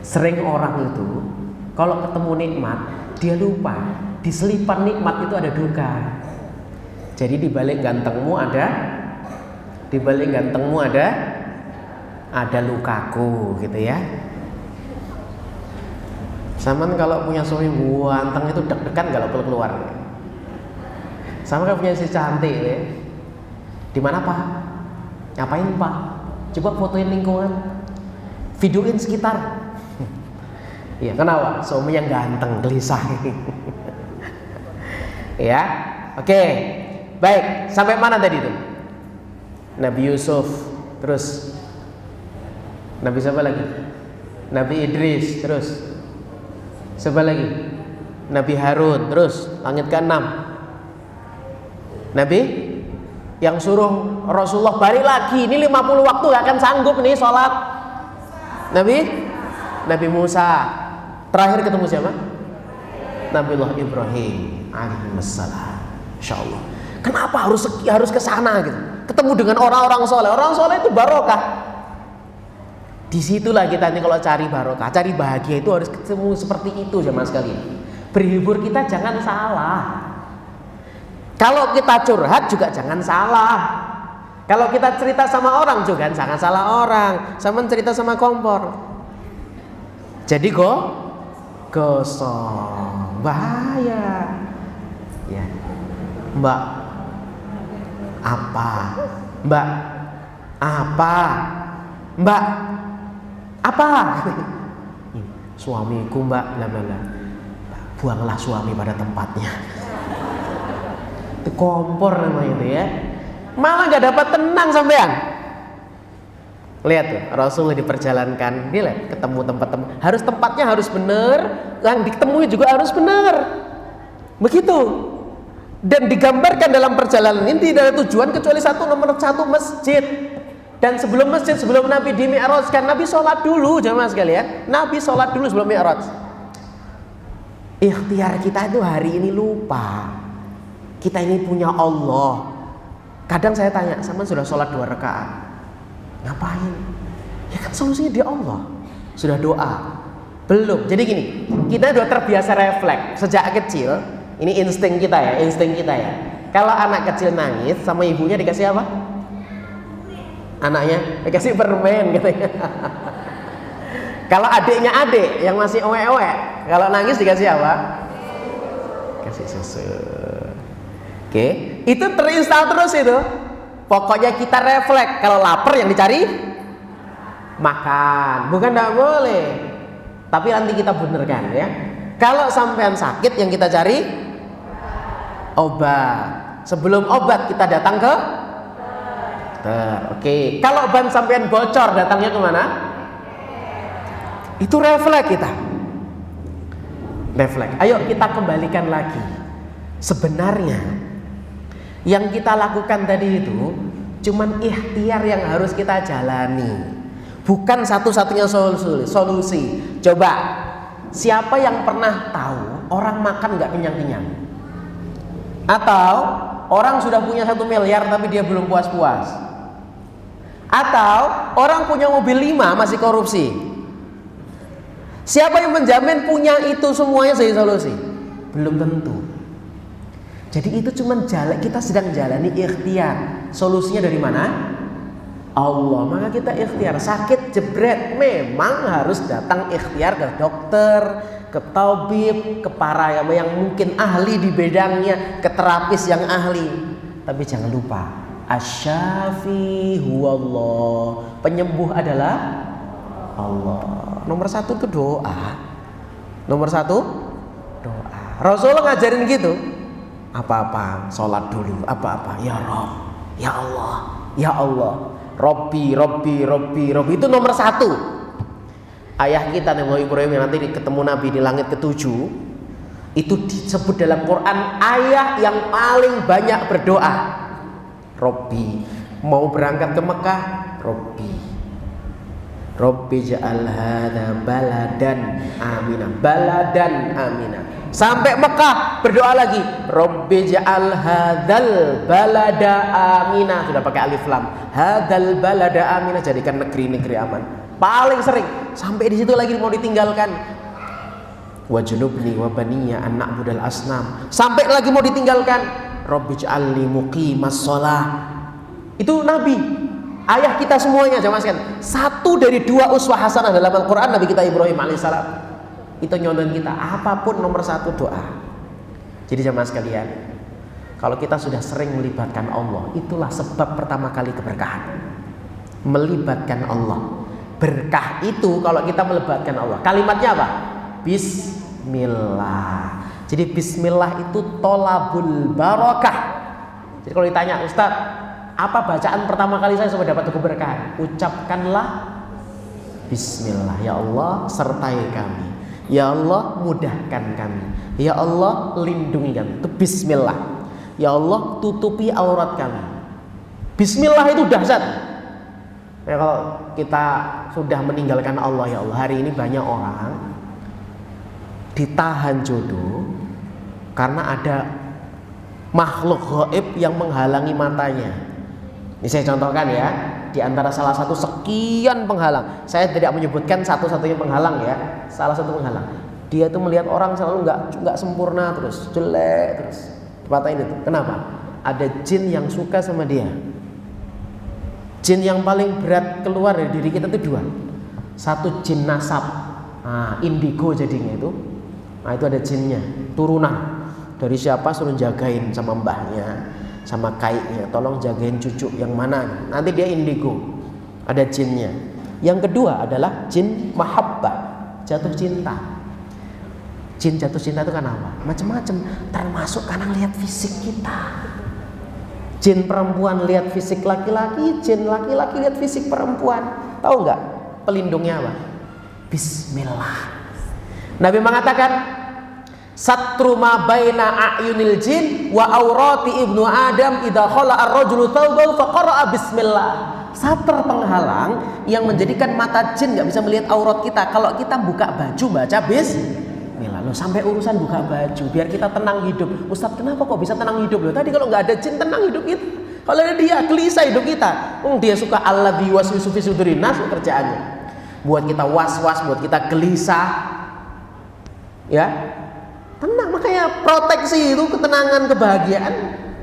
Sering orang itu kalau ketemu nikmat dia lupa, di selipan nikmat itu ada duka. Jadi di balik gantengmu ada lukaku gitu ya. Saman kalau punya suami ganteng itu deg-degan kalau keluar. Sama kayak punya si cantik ya. Di mana Pak? Ngapain Pak? Coba fotoin lingkungan, videoin sekitar. Iya, kenapa? Suami yang ganteng, gelisah. Ya, oke, baik. Sampai mana tadi itu? Nabi Yusuf, terus Nabi siapa lagi? Nabi Idris, terus siapa lagi? Nabi Harun, terus langit ke-6. Nabi yang suruh Rasulullah balik lagi. Ini 50 waktu gak akan sanggup nih sholat. Nabi Musa. Terakhir ketemu siapa? Nabiullah Ibrahim alaihissalam. Insyaallah. Kenapa harus ke sana gitu? Ketemu dengan orang-orang soleh. Orang soleh itu barokah. Disitulah kita nih kalau cari barokah, cari bahagia itu harus ketemu seperti itu jemaah sekalian. Berhibur kita jangan salah. Kalau kita curhat juga jangan salah. Kalau kita cerita sama orang juga jangan salah orang. Sama cerita sama kompor. Jadi gosong, bahaya. Ya. Mbak apa? Suamiku Mbak, buanglah suami pada tempatnya. Itu kompor namanya itu ya. Malah gak dapat tenang sampean. Lihat tuh, Rasulullah diperjalankan, dia lihat ketemu tempatnya harus benar, yang ditemui juga harus benar. Begitu. Dan digambarkan dalam perjalanan ini tidak ada tujuan kecuali nomor satu masjid. Dan sebelum Nabi di Mi'rajkan, Nabi sholat dulu jemaah sekalian. Nabi sholat dulu sebelum Mi'raj. Ikhtiar kita itu hari ini lupa. Kita ini punya Allah. Kadang saya tanya, sama sudah sholat 2 rakaat, ngapain? Ya kan solusinya di Allah. Sudah doa? Belum. Jadi gini, kita sudah terbiasa refleks sejak kecil. Ini insting kita ya. Kalau anak kecil nangis sama ibunya dikasih apa? Anaknya dikasih permen katanya. Kalau adiknya yang masih owe-owe, kalau nangis dikasih apa? Kasih susu. Oke, itu terinstal terus itu. Pokoknya kita refleks, kalau lapar yang dicari makan, bukan tidak boleh. Tapi nanti kita benerkan ya. Kalau sampean sakit yang kita cari obat. Sebelum obat kita datang ke dokter. Oke. Kalau ban sampean bocor datangnya kemana? Itu refleks kita. Refleks. Ayo kita kembalikan lagi. Sebenarnya yang kita lakukan tadi itu cuman ikhtiar yang harus kita jalani. Bukan satu-satunya solusi. Coba, siapa yang pernah tahu orang makan gak kenyang-kenyang? Atau orang sudah punya 1 miliar tapi dia belum puas-puas? Atau orang punya mobil 5 masih korupsi? Siapa yang menjamin punya itu semuanya jadi solusi? Belum tentu. Jadi itu cuma kita sedang jalani ikhtiar. Solusinya dari mana? Allah. Maka kita ikhtiar. Sakit jebret memang harus datang ikhtiar ke dokter, ke tabib, ke para yang mungkin ahli di bidangnya, ke terapis yang ahli. Tapi jangan lupa, asy-syafi huwallah. Penyembuh adalah Allah. Nomor 1 itu doa. Nomor 1 doa. Rasulullah ngajarin gitu. Apa-apa, sholat dulu. Apa-apa, ya Rabb, ya Allah, ya Allah. Robbi itu nomor 1. Ayah kita Nabi Ibrahim yang nanti ketemu Nabi di langit ke-7 itu disebut dalam Quran ayah yang paling banyak berdoa. Robbi, mau berangkat ke Mekah, Robbi. Rabbi ja'al hadza baladan aminah. Baladan aminah. Sampai Mekah berdoa lagi, Rabbi ja'al hadzal balada aminah. Sudah pakai alif lam. Hadzal balada aminah, jadikan negeri-negeri aman. Paling sering sampai di situ lagi mau ditinggalkan. Wajnubni wa baniya an na'budal asnam. Sampai lagi mau ditinggalkan. Rabbi ja'alni muqimas shalah. Itu Nabi, ayah kita semuanya jamaah sekalian. Satu dari dua uswah hasanah dalam Al-Quran Nabi kita Ibrahim alaihissalam. Itu nyontohin kita, apapun nomor satu doa. Jadi jamaah sekalian, kalau kita sudah sering melibatkan Allah, itulah sebab pertama kali keberkahan. Melibatkan Allah. Berkah itu kalau kita melibatkan Allah. Kalimatnya apa? Bismillah. Jadi bismillah itu tolabul barakah. Jadi kalau ditanya, Ustaz, apa bacaan pertama kali saya supaya dapat keberkahan? Ucapkanlah bismillah. Ya Allah, sertai kami. Ya Allah, mudahkan kami. Ya Allah, lindungi kami. Itu bismillah. Ya Allah, tutupi aurat kami. Bismillah itu dahsyat. Ya, kalau kita sudah meninggalkan Allah, ya Allah, hari ini banyak orang ditahan jodoh karena ada makhluk gaib yang menghalangi matanya. Ini saya contohkan ya, di antara salah satu sekian penghalang. Saya tidak menyebutkan satu-satunya penghalang ya, salah satu penghalang. Dia itu melihat orang selalu nggak sempurna terus, jelek terus. Dipatahin itu. Kenapa? Ada jin yang suka sama dia. Jin yang paling berat keluar dari diri kita itu dua. Satu jin nasab, indigo jadinya itu. Nah itu ada jinnya, turunan. Dari siapa suruh jagain sama mbahnya, sama kaiknya, tolong jagain cucu yang mana, nanti dia indigo, ada jinnya. Yang kedua adalah jin mahabbah, jatuh cinta. Jin jatuh cinta itu kan apa? Macam-macam, termasuk karena lihat fisik kita. Jin perempuan lihat fisik laki-laki, jin laki-laki lihat fisik perempuan. Tahu nggak pelindungnya apa? Bismillah. Nabi mengatakan, satru ma baina a'yunil jin wa aurati ibnu Adam idza khala ar-rajulu thawbahu fa qara'a bismillah. Sater penghalang yang menjadikan mata jin nggak bisa melihat aurat kita. Kalau kita buka baju baca bismillah. Loh, sampai urusan buka baju biar kita tenang hidup. Ustaz, kenapa kok bisa tenang hidup? Loh, tadi kalau nggak ada jin tenang hidup kita. Kalau ada dia gelisah hidup kita. Dia suka alladzi waswisu fi sudurin nas kerjaannya. Buat kita was-was, buat kita gelisah. Ya. Tenang, makanya proteksi itu ketenangan, kebahagiaan,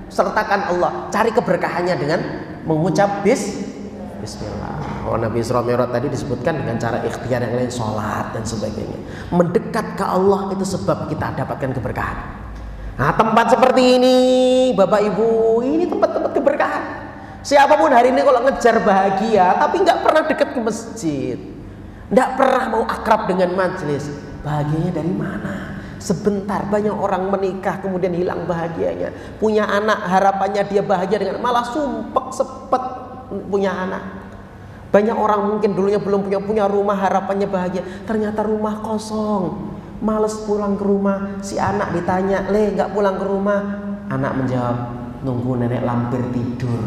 sertakan Allah, cari keberkahannya dengan mengucap bismillah. Oh, Nabi Isra Mi'raj tadi disebutkan dengan cara ikhtiar yang lain, sholat dan sebagainya. Mendekat ke Allah itu sebab kita dapatkan keberkahan. Nah, tempat seperti ini, Bapak Ibu, ini tempat-tempat keberkahan. Siapapun hari ini kalau ngejar bahagia, tapi nggak pernah dekat ke masjid, nggak pernah mau akrab dengan majelis, bahagianya dari mana? Sebentar, banyak orang menikah kemudian hilang bahagianya. Punya anak harapannya dia bahagia dengan malah sumpek sepet punya anak. Banyak orang mungkin dulunya belum punya rumah harapannya bahagia, ternyata rumah kosong. Males pulang ke rumah, si anak ditanya, "Le, nggak pulang ke rumah?" Anak menjawab, "Nunggu nenek lampir tidur."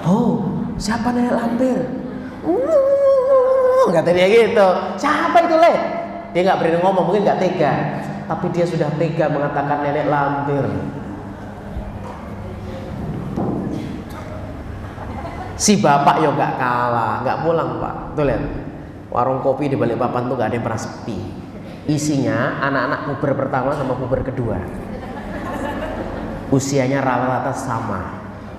Oh, siapa nenek lampir? Kata dia gitu. Siapa itu, Le? Dia nggak berani ngomong, mungkin nggak tega, tapi dia sudah tega mengatakan nenek lampir. Si bapak yo nggak kalah, nggak pulang pak. Tuh lihat, warung kopi di Balikpapan tuh nggak ada yang pernah sepi. Isinya anak-anak puber pertama sama puber kedua. Usianya rata-rata sama.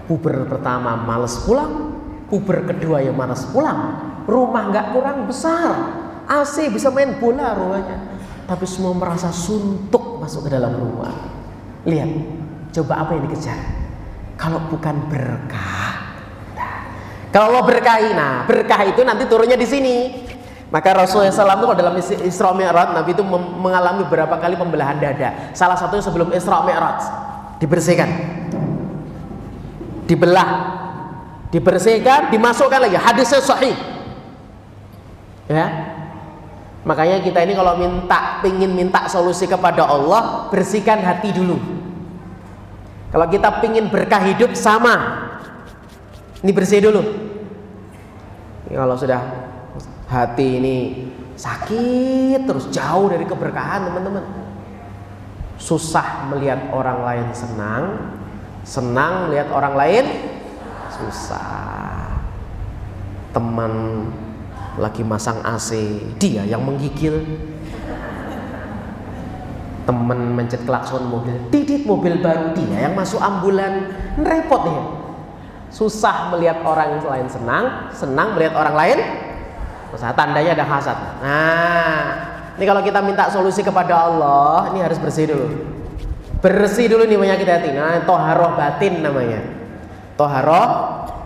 Puber pertama males pulang, puber kedua yang malas pulang. Rumah nggak kurang besar. AC bisa main bola rumahnya, tapi semua merasa suntuk masuk ke dalam rumah. Lihat, coba apa yang dikejar? Kalau bukan berkah. Kalau Allah berkahi, nah berkah itu nanti turunnya di sini. Maka Rasulullah SAW itu dalam Isra Mi'raj, Nabi itu mengalami beberapa kali pembelahan dada. Salah satunya sebelum Isra Mi'raj, dibersihkan, dibelah, dibersihkan, dimasukkan lagi. Hadisnya sahih. Ya. Makanya kita ini kalau pingin minta solusi kepada Allah, bersihkan hati dulu. Kalau kita pingin berkah hidup sama, ini bersih dulu. Kalau sudah Hati ini sakit terus, jauh dari keberkahan teman-teman. Susah melihat orang lain senang, senang melihat orang lain susah. Teman lagi masang AC, dia yang menggigil. Teman mencet klakson mobil, didit mobil baru, dia yang masuk ambulan. Repot ya. Susah melihat orang lain senang, senang melihat orang lain susah. Tandanya ada hasad. Nah, ini kalau kita minta solusi kepada Allah, ini harus bersih dulu. Bersih dulu nih penyakit hati. Nah, toharoh batin namanya. Toharoh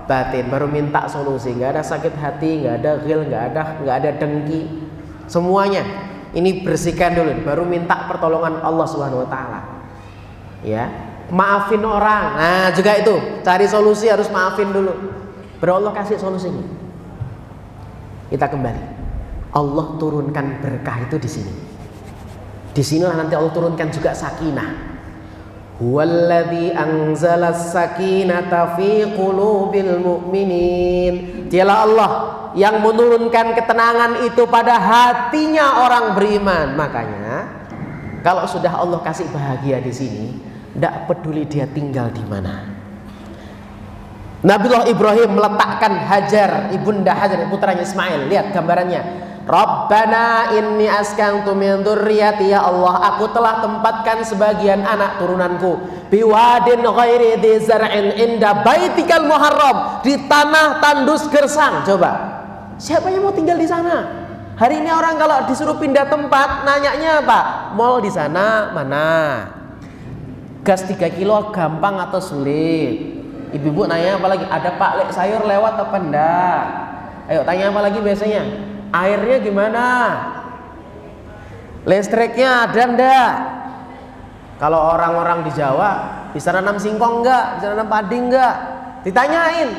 batin, baru minta solusi. Nggak ada sakit hati, nggak ada ghil, nggak ada dengki, semuanya ini bersihkan dulu, baru minta pertolongan Allah Subhanahu Wa Taala. Ya, maafin orang. Nah, juga itu cari solusi, harus maafin dulu. Baru Allah kasih solusinya. Kita kembali. Allah turunkan berkah itu di sini. Di sinilah nanti Allah turunkan juga sakinah. Huwallazi anzalas sakinata fi qulubil mu'minin. Dialah Allah yang menurunkan ketenangan itu pada hatinya orang beriman. Makanya kalau sudah Allah kasih bahagia di sini, tidak peduli dia tinggal di mana. Nabiullah Ibrahim meletakkan Hajar, ibunda Hajar, putranya Ismail. Lihat gambarannya. Rabbana inni askantu min dzurriyyati, ya Allah, aku telah tempatkan sebagian anak turunanku biwadin ghairi dzi zar'in inda baitikal muharram, di tanah tandus gersang. Coba, siapa yang mau tinggal di sana? Hari ini orang kalau disuruh pindah tempat, nanyanya apa? Mall di sana mana? Gas 3 kilo gampang atau sulit? Ibu-ibu nanya apa lagi? Ada Pak Lek sayur lewat apa enggak? Ayo tanya apa lagi biasanya? Airnya gimana? Listriknya ada enggak? Kalau orang-orang di Jawa bisa nanam singkong enggak? Bisa nanam padi enggak? Ditanyain.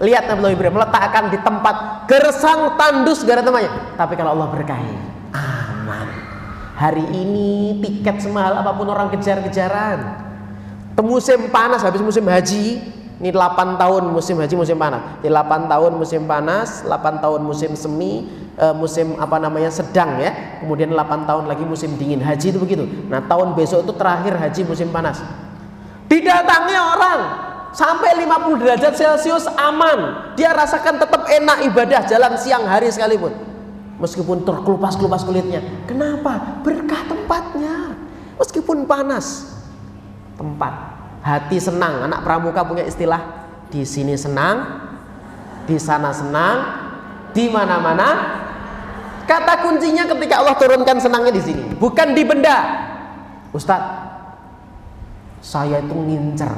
Lihat Nabi Ibrahim meletakkan di tempat gersang tandus gak ada temannya. Tapi kalau Allah berkahi, aman. Hari ini tiket semahal apapun orang kejar-kejaran. Musim panas, habis musim haji, ini 8 tahun musim haji, musim panas. Di 8 tahun musim panas, 8 tahun musim semi, musim sedang ya. Kemudian 8 tahun lagi musim dingin. Haji itu begitu. Nah, tahun besok itu terakhir haji musim panas. Didatangi orang sampai 50 derajat Celcius aman. Dia rasakan tetap enak ibadah, jalan siang hari sekalipun. Meskipun terkelupas-kelupas kulitnya. Kenapa? Berkah tempatnya. Meskipun panas, tempat. Hati senang. Anak pramuka punya istilah, di sini senang, di sana senang, di mana-mana. Kata kuncinya ketika Allah turunkan senangnya di sini, bukan di benda. Ustadz, saya itu ngincer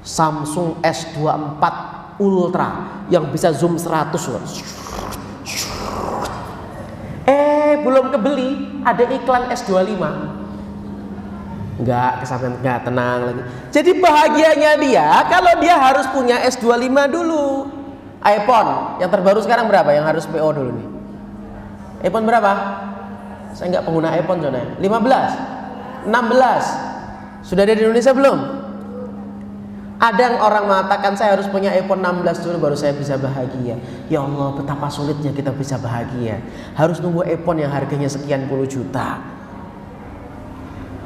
Samsung S24 Ultra yang bisa zoom 100 loh. Belum kebeli, ada iklan S25. Enggak, kesampaian, enggak, tenang lagi. Jadi bahagianya dia kalau dia harus punya S25 dulu. iPhone yang terbaru sekarang berapa yang harus PO dulu nih? iPhone berapa? Saya enggak pengguna iPhone soalnya. 15, 16. Sudah ada di Indonesia belum? Ada orang mengatakan saya harus punya iPhone 16 dulu baru saya bisa bahagia. Ya Allah, betapa sulitnya kita bisa bahagia. Harus nunggu iPhone yang harganya sekian puluh juta.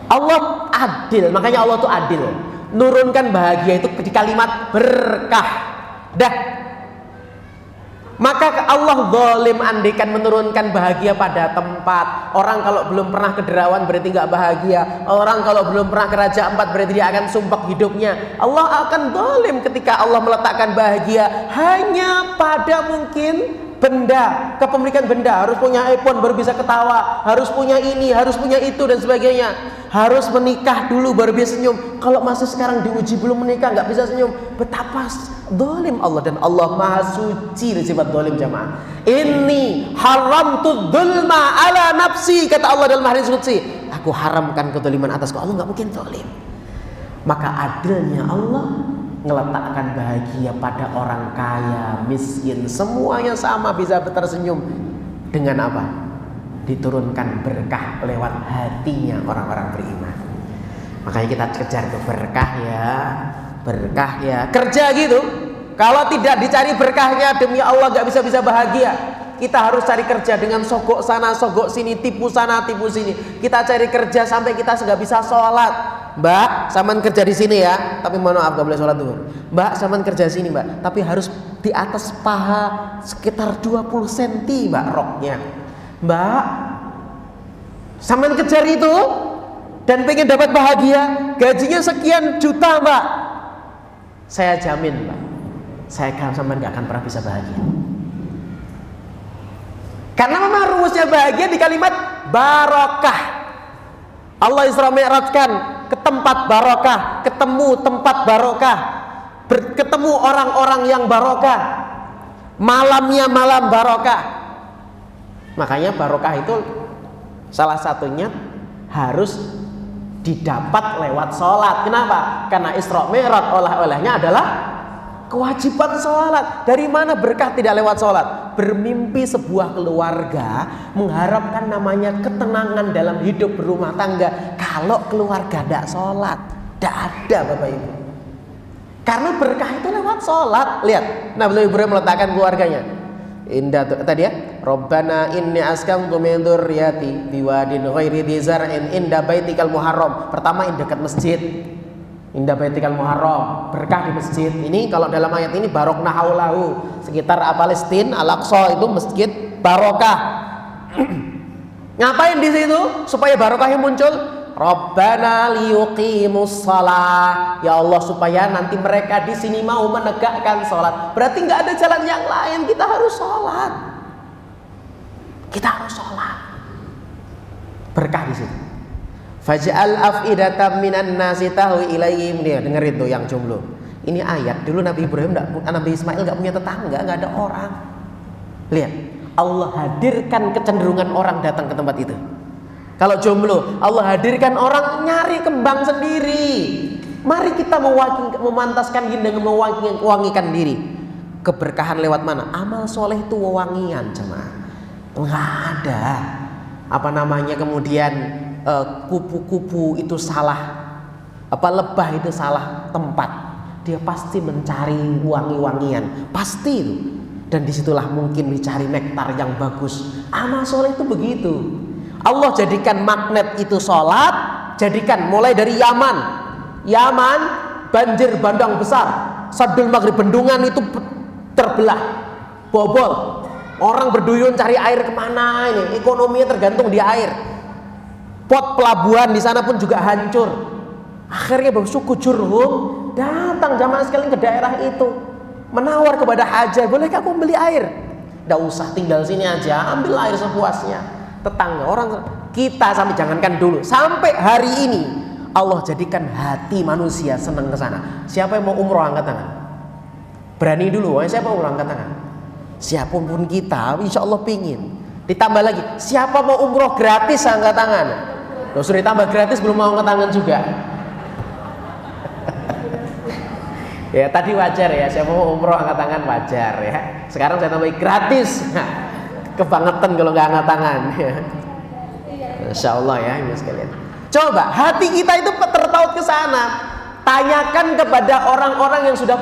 Allah adil, makanya Allah tuh adil. Nurunkan bahagia itu di kalimat berkah. Dah. Maka Allah zalim andikan menurunkan bahagia pada tempat. Orang kalau belum pernah ke Derawan berarti nggak bahagia. Orang kalau belum pernah ke Raja Ampat berarti dia akan sumpek hidupnya. Allah akan zalim ketika Allah meletakkan bahagia hanya pada mungkin benda, kepemilikan benda. Harus punya iPhone baru bisa ketawa, harus punya ini, harus punya itu dan sebagainya. Harus menikah dulu baru bisa senyum. Kalau masih sekarang diuji belum menikah nggak bisa senyum, betapa zalim Allah. Dan Allah maha suci dari sifat zalim jamaah. Inni haramtu dzulma ala nafsi, kata Allah dalam hadis qudsi. Aku haramkan kezaliman atasku. Allah nggak mungkin zalim. Maka adilnya Allah meletakkan bahagia pada orang kaya, miskin, semuanya sama bisa tersenyum. Dengan apa? Diturunkan berkah lewat hatinya orang-orang beriman. Makanya kita kejar ke berkah ya, berkah ya. Kerja gitu. Kalau tidak dicari berkahnya, demi Allah gak bisa bahagia. Kita harus cari kerja dengan sogok sana, sogok sini, tipu sana, tipu sini. Kita cari kerja sampai kita nggak bisa sholat. Mbak, saman kerja di sini ya, tapi mohon maaf gak boleh sholat dulu. Mbak, saman kerja sini mbak, tapi harus di atas paha sekitar 20 cm mbak roknya. Mbak, saman kejar itu dan pengen dapat bahagia, gajinya sekian juta mbak. Saya jamin mbak, saya sama gak akan pernah bisa bahagia. Karena memang rumusnya bahagia di kalimat barokah. Allah Isra Mi'rajkan ke tempat barokah, ketemu tempat barokah, ketemu orang-orang yang barokah, malamnya malam barokah. Makanya barokah itu salah satunya harus didapat lewat sholat. Kenapa? Karena Isra Mi'raj oleh-olehnya adalah kewajiban sholat. Dari mana berkah tidak lewat sholat? Bermimpi sebuah keluarga, mengharapkan namanya ketenangan dalam hidup berumah tangga. Kalau keluarga tidak sholat, tidak ada Bapak Ibu. Karena berkah itu lewat sholat. Lihat, Nabi Ibrahim meletakkan keluarganya. Indah tadi ya, Rabbana inni askantu min dzurriyyati biwadin ghairi dzi zar'in inda baitikal muharram. Pertama dekat masjid. Indah baitikal muharram, berkah di masjid. Ini kalau dalam ayat ini barokna haulahu, sekitar Palestina Al-Aqsa itu masjid barokah. Ngapain di situ supaya barokahnya muncul? Rabbana liyuqimus shalah. Ya Allah, supaya nanti mereka di sini mau menegakkan sholat. Berarti nggak ada jalan yang lain, kita harus sholat. Kita harus sholat. Berkah di situ. Faj'al af'idatan minan nasi tahwi ilaihim. Dia dengerin tuh yang jomblo. Ini ayat dulu Nabi Ibrahim Nabi Ismail enggak punya tetangga, enggak ada orang. Lihat, Allah hadirkan kecenderungan orang datang ke tempat itu. Kalau jomblo, Allah hadirkan orang nyari kembang sendiri. Mari kita memantaskan diri dengan mewangikan diri. Keberkahan lewat mana? Amal soleh itu wewangian, jemaah. Enggak ada apa namanya kemudian kupu-kupu itu salah, lebah itu salah tempat, dia pasti mencari wangi-wangian, pasti itu. Dan disitulah mungkin dicari nektar yang bagus. Amal soleh itu begitu. Allah jadikan magnet itu sholat. Jadikan mulai dari Yaman banjir bandang besar, Sadul Maghrib, bendungan itu terbelah, bobol. Orang berduyun cari air kemana ini? Ekonominya tergantung di air. Pot pelabuhan di sana pun juga hancur. Akhirnya suku Jurhum datang jamaah sekalian ke daerah itu, menawar kepada Hajar, bolehkah aku beli air? Tidak usah, tinggal sini aja, ambil air sepuasnya. Tetangga orang kita sampai jangankan dulu, sampai hari ini Allah jadikan hati manusia senang ke sana. Siapa yang mau umroh angkat tangan? Berani dulu, siapa umroh angkat tangan? Siapapun kita, insya Allah pingin. Ditambah lagi, siapa mau umroh gratis angkat tangan? Loh, sudah ditambah gratis belum mau angkat tangan juga. Ya tadi wajar ya, siapa mau umroh angkat tangan wajar ya. Sekarang saya tambah gratis. Kebangetan kalau nggak angkat tangan. Insya Allah ya ini sekalian. Coba hati kita itu tertaut ke sana. Tanyakan kepada orang-orang yang sudah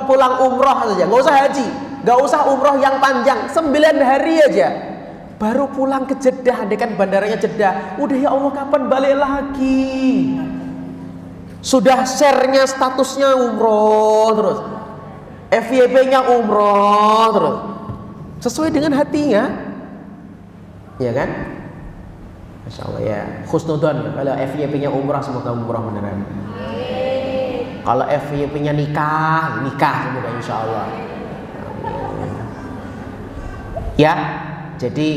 pulang umroh saja, nggak usah haji, nggak usah umroh yang panjang, 9 hari aja. Baru pulang ke Jeddah, dekan bandaranya Jeddah. Udah ya Allah kapan balik lagi? Sudah share-nya statusnya umroh terus, FYP-nya umroh terus, sesuai dengan hatinya, ya kan? Masya Allah ya, khusnudon. Kalau FYP-nya umroh semoga umroh beneran. Kalau FYP-nya nikah semoga insya Allah. Ya. Jadi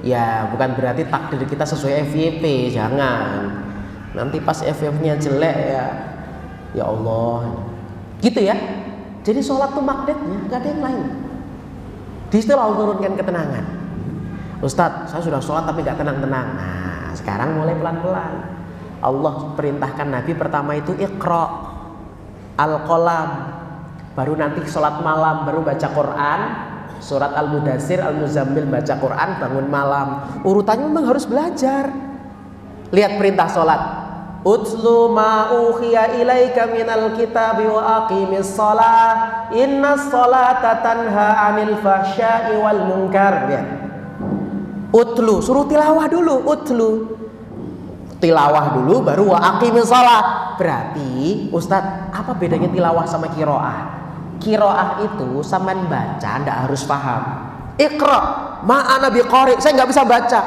ya bukan berarti takdir kita sesuai FYP, jangan. Nanti pas FYP-nya jelek ya Allah. Gitu ya. Jadi sholat tuh magnetnya, gak ada yang lain. Di situ Allah turunkan ketenangan. Ustadz, saya sudah sholat tapi gak tenang-tenang. Nah, sekarang mulai pelan-pelan. Allah perintahkan Nabi pertama itu Iqra, Al-Qalam. Baru nanti sholat malam, baru baca Quran. Surat Al-Mudassir, Al-Muzammil baca Quran, bangun malam. Urutannya memang harus belajar. Lihat perintah sholat. Utlu ma uhiya ilaika minal kitabi wa aqimis shalah innas sholata tanha 'anil fahsya'i wal munkar. Ya. Utlu, suruh tilawah dulu, utlu. Tilawah dulu baru wa aqimis shalah. Berarti Ustadz, apa bedanya tilawah sama qiraah? Qiraah itu sampean baca ndak harus paham. Iqra, ma'ana biqari, saya nggak bisa baca.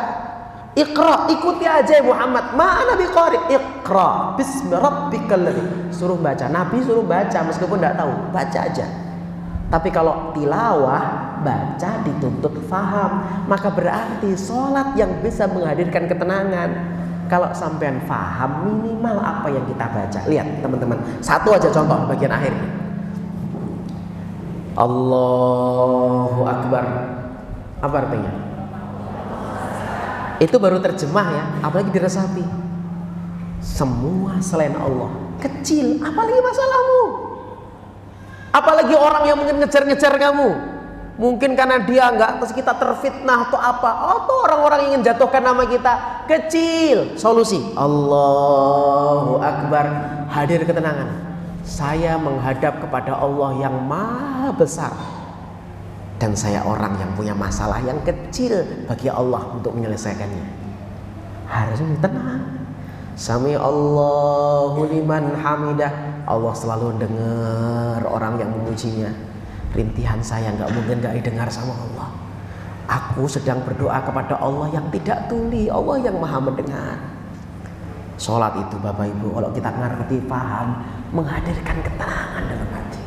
Iqra, ikuti aja Muhammad. Ma'ana biqari, iqra bismi rabbikal ladzi. Suruh baca, Nabi suruh baca meskipun enggak tahu, baca aja. Tapi kalau tilawah, baca dituntut faham. Maka berarti sholat yang bisa menghadirkan ketenangan. Kalau sampean faham minimal apa yang kita baca. Lihat teman-teman, satu aja contoh bagian akhir. Allahu Akbar. Apa artinya? Itu baru terjemah ya, apalagi diresapi. Semua selain Allah kecil, apalagi masalahmu. Apalagi orang yang mungkin ngejar-ngejar kamu. Mungkin karena dia enggak, terus kita terfitnah atau apa, atau orang-orang yang ingin jatuhkan nama kita. Kecil, solusi Allahu Akbar, hadir ketenangan. Saya menghadap kepada Allah yang maha besar, dan saya orang yang punya masalah yang kecil bagi Allah untuk menyelesaikannya. Harusnya tenang. Sami Allahu liman hamidah. Allah selalu dengar orang yang memujinya. Rintihan saya nggak mungkin nggak didengar sama Allah. Aku sedang berdoa kepada Allah yang tidak tuli, Allah yang maha mendengar. Sholat itu Bapak Ibu, kalau kita ngerti, paham, menghadirkan ketenangan dalam hati.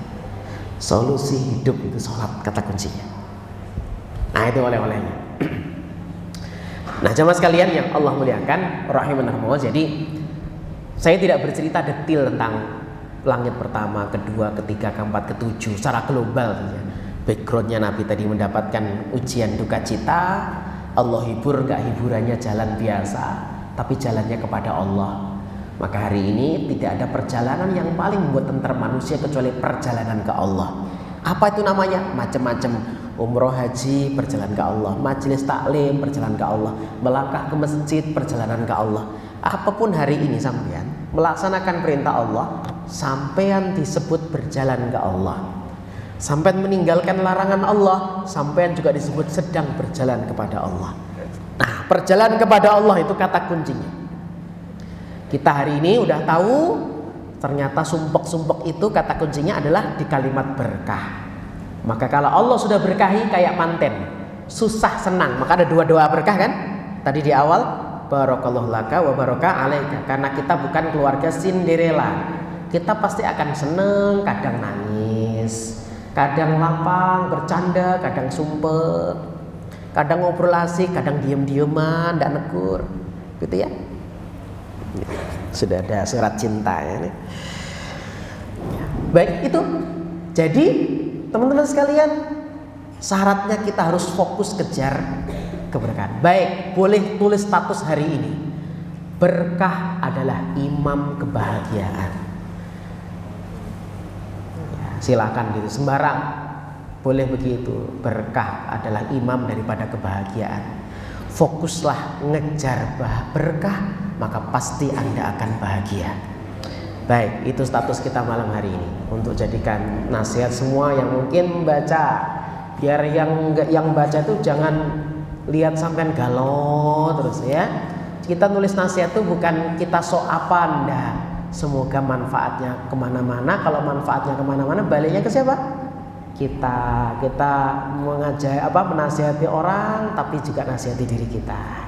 Solusi hidup itu sholat, kata kuncinya. Nah itu oleh-olehnya. Nah jamaah sekalian yang Allah muliakan rahimanallah. Jadi saya tidak bercerita detail tentang langit pertama, kedua, ketiga, keempat, ketujuh secara global ya. Backgroundnya Nabi tadi mendapatkan ujian duka cita. Allah hibur, gak hiburannya jalan biasa, tapi jalannya kepada Allah. Maka hari ini tidak ada perjalanan yang paling membuat tentar manusia kecuali perjalanan ke Allah. Apa itu namanya? Macam-macam. Umroh, haji, perjalanan ke Allah. Majelis taklim, perjalanan ke Allah. Melangkah ke masjid, perjalanan ke Allah. Apapun hari ini sampean melaksanakan perintah Allah, sampean disebut berjalan ke Allah. Sampean meninggalkan larangan Allah, sampean juga disebut sedang berjalan kepada Allah. Nah, perjalanan kepada Allah itu kata kuncinya. Kita hari ini udah tahu ternyata sumpek-sumpek itu kata kuncinya adalah di kalimat berkah. Maka kalau Allah sudah berkahi kayak manten, susah senang. Maka ada dua doa berkah kan? Tadi di awal, barakallahu laka wa baraka alaika. Karena kita bukan keluarga Cinderella. Kita pasti akan seneng, kadang nangis, kadang lapang, bercanda, kadang sumpek, kadang ngobrol asik, kadang diem-dieman, ndak negur, gitu ya. Sudah ada surat cinta ya. Baik itu. Jadi teman-teman sekalian, syaratnya kita harus fokus kejar keberkahan. Baik, boleh tulis status hari ini. Berkah adalah imam kebahagiaan. Ya, silakan gitu, sembarang boleh begitu. Berkah adalah imam daripada kebahagiaan. Fokuslah ngejar berkah, maka pasti Anda akan bahagia. Baik, itu status kita malam hari ini. Untuk jadikan nasihat semua yang mungkin membaca, biar yang baca itu jangan lihat sampean galau terus ya. Kita nulis nasihat itu bukan kita sok apa anda. Semoga manfaatnya kemana-mana. Kalau manfaatnya kemana-mana, baliknya ke siapa? Kita mengajak menasihati orang, tapi juga nasihati diri kita.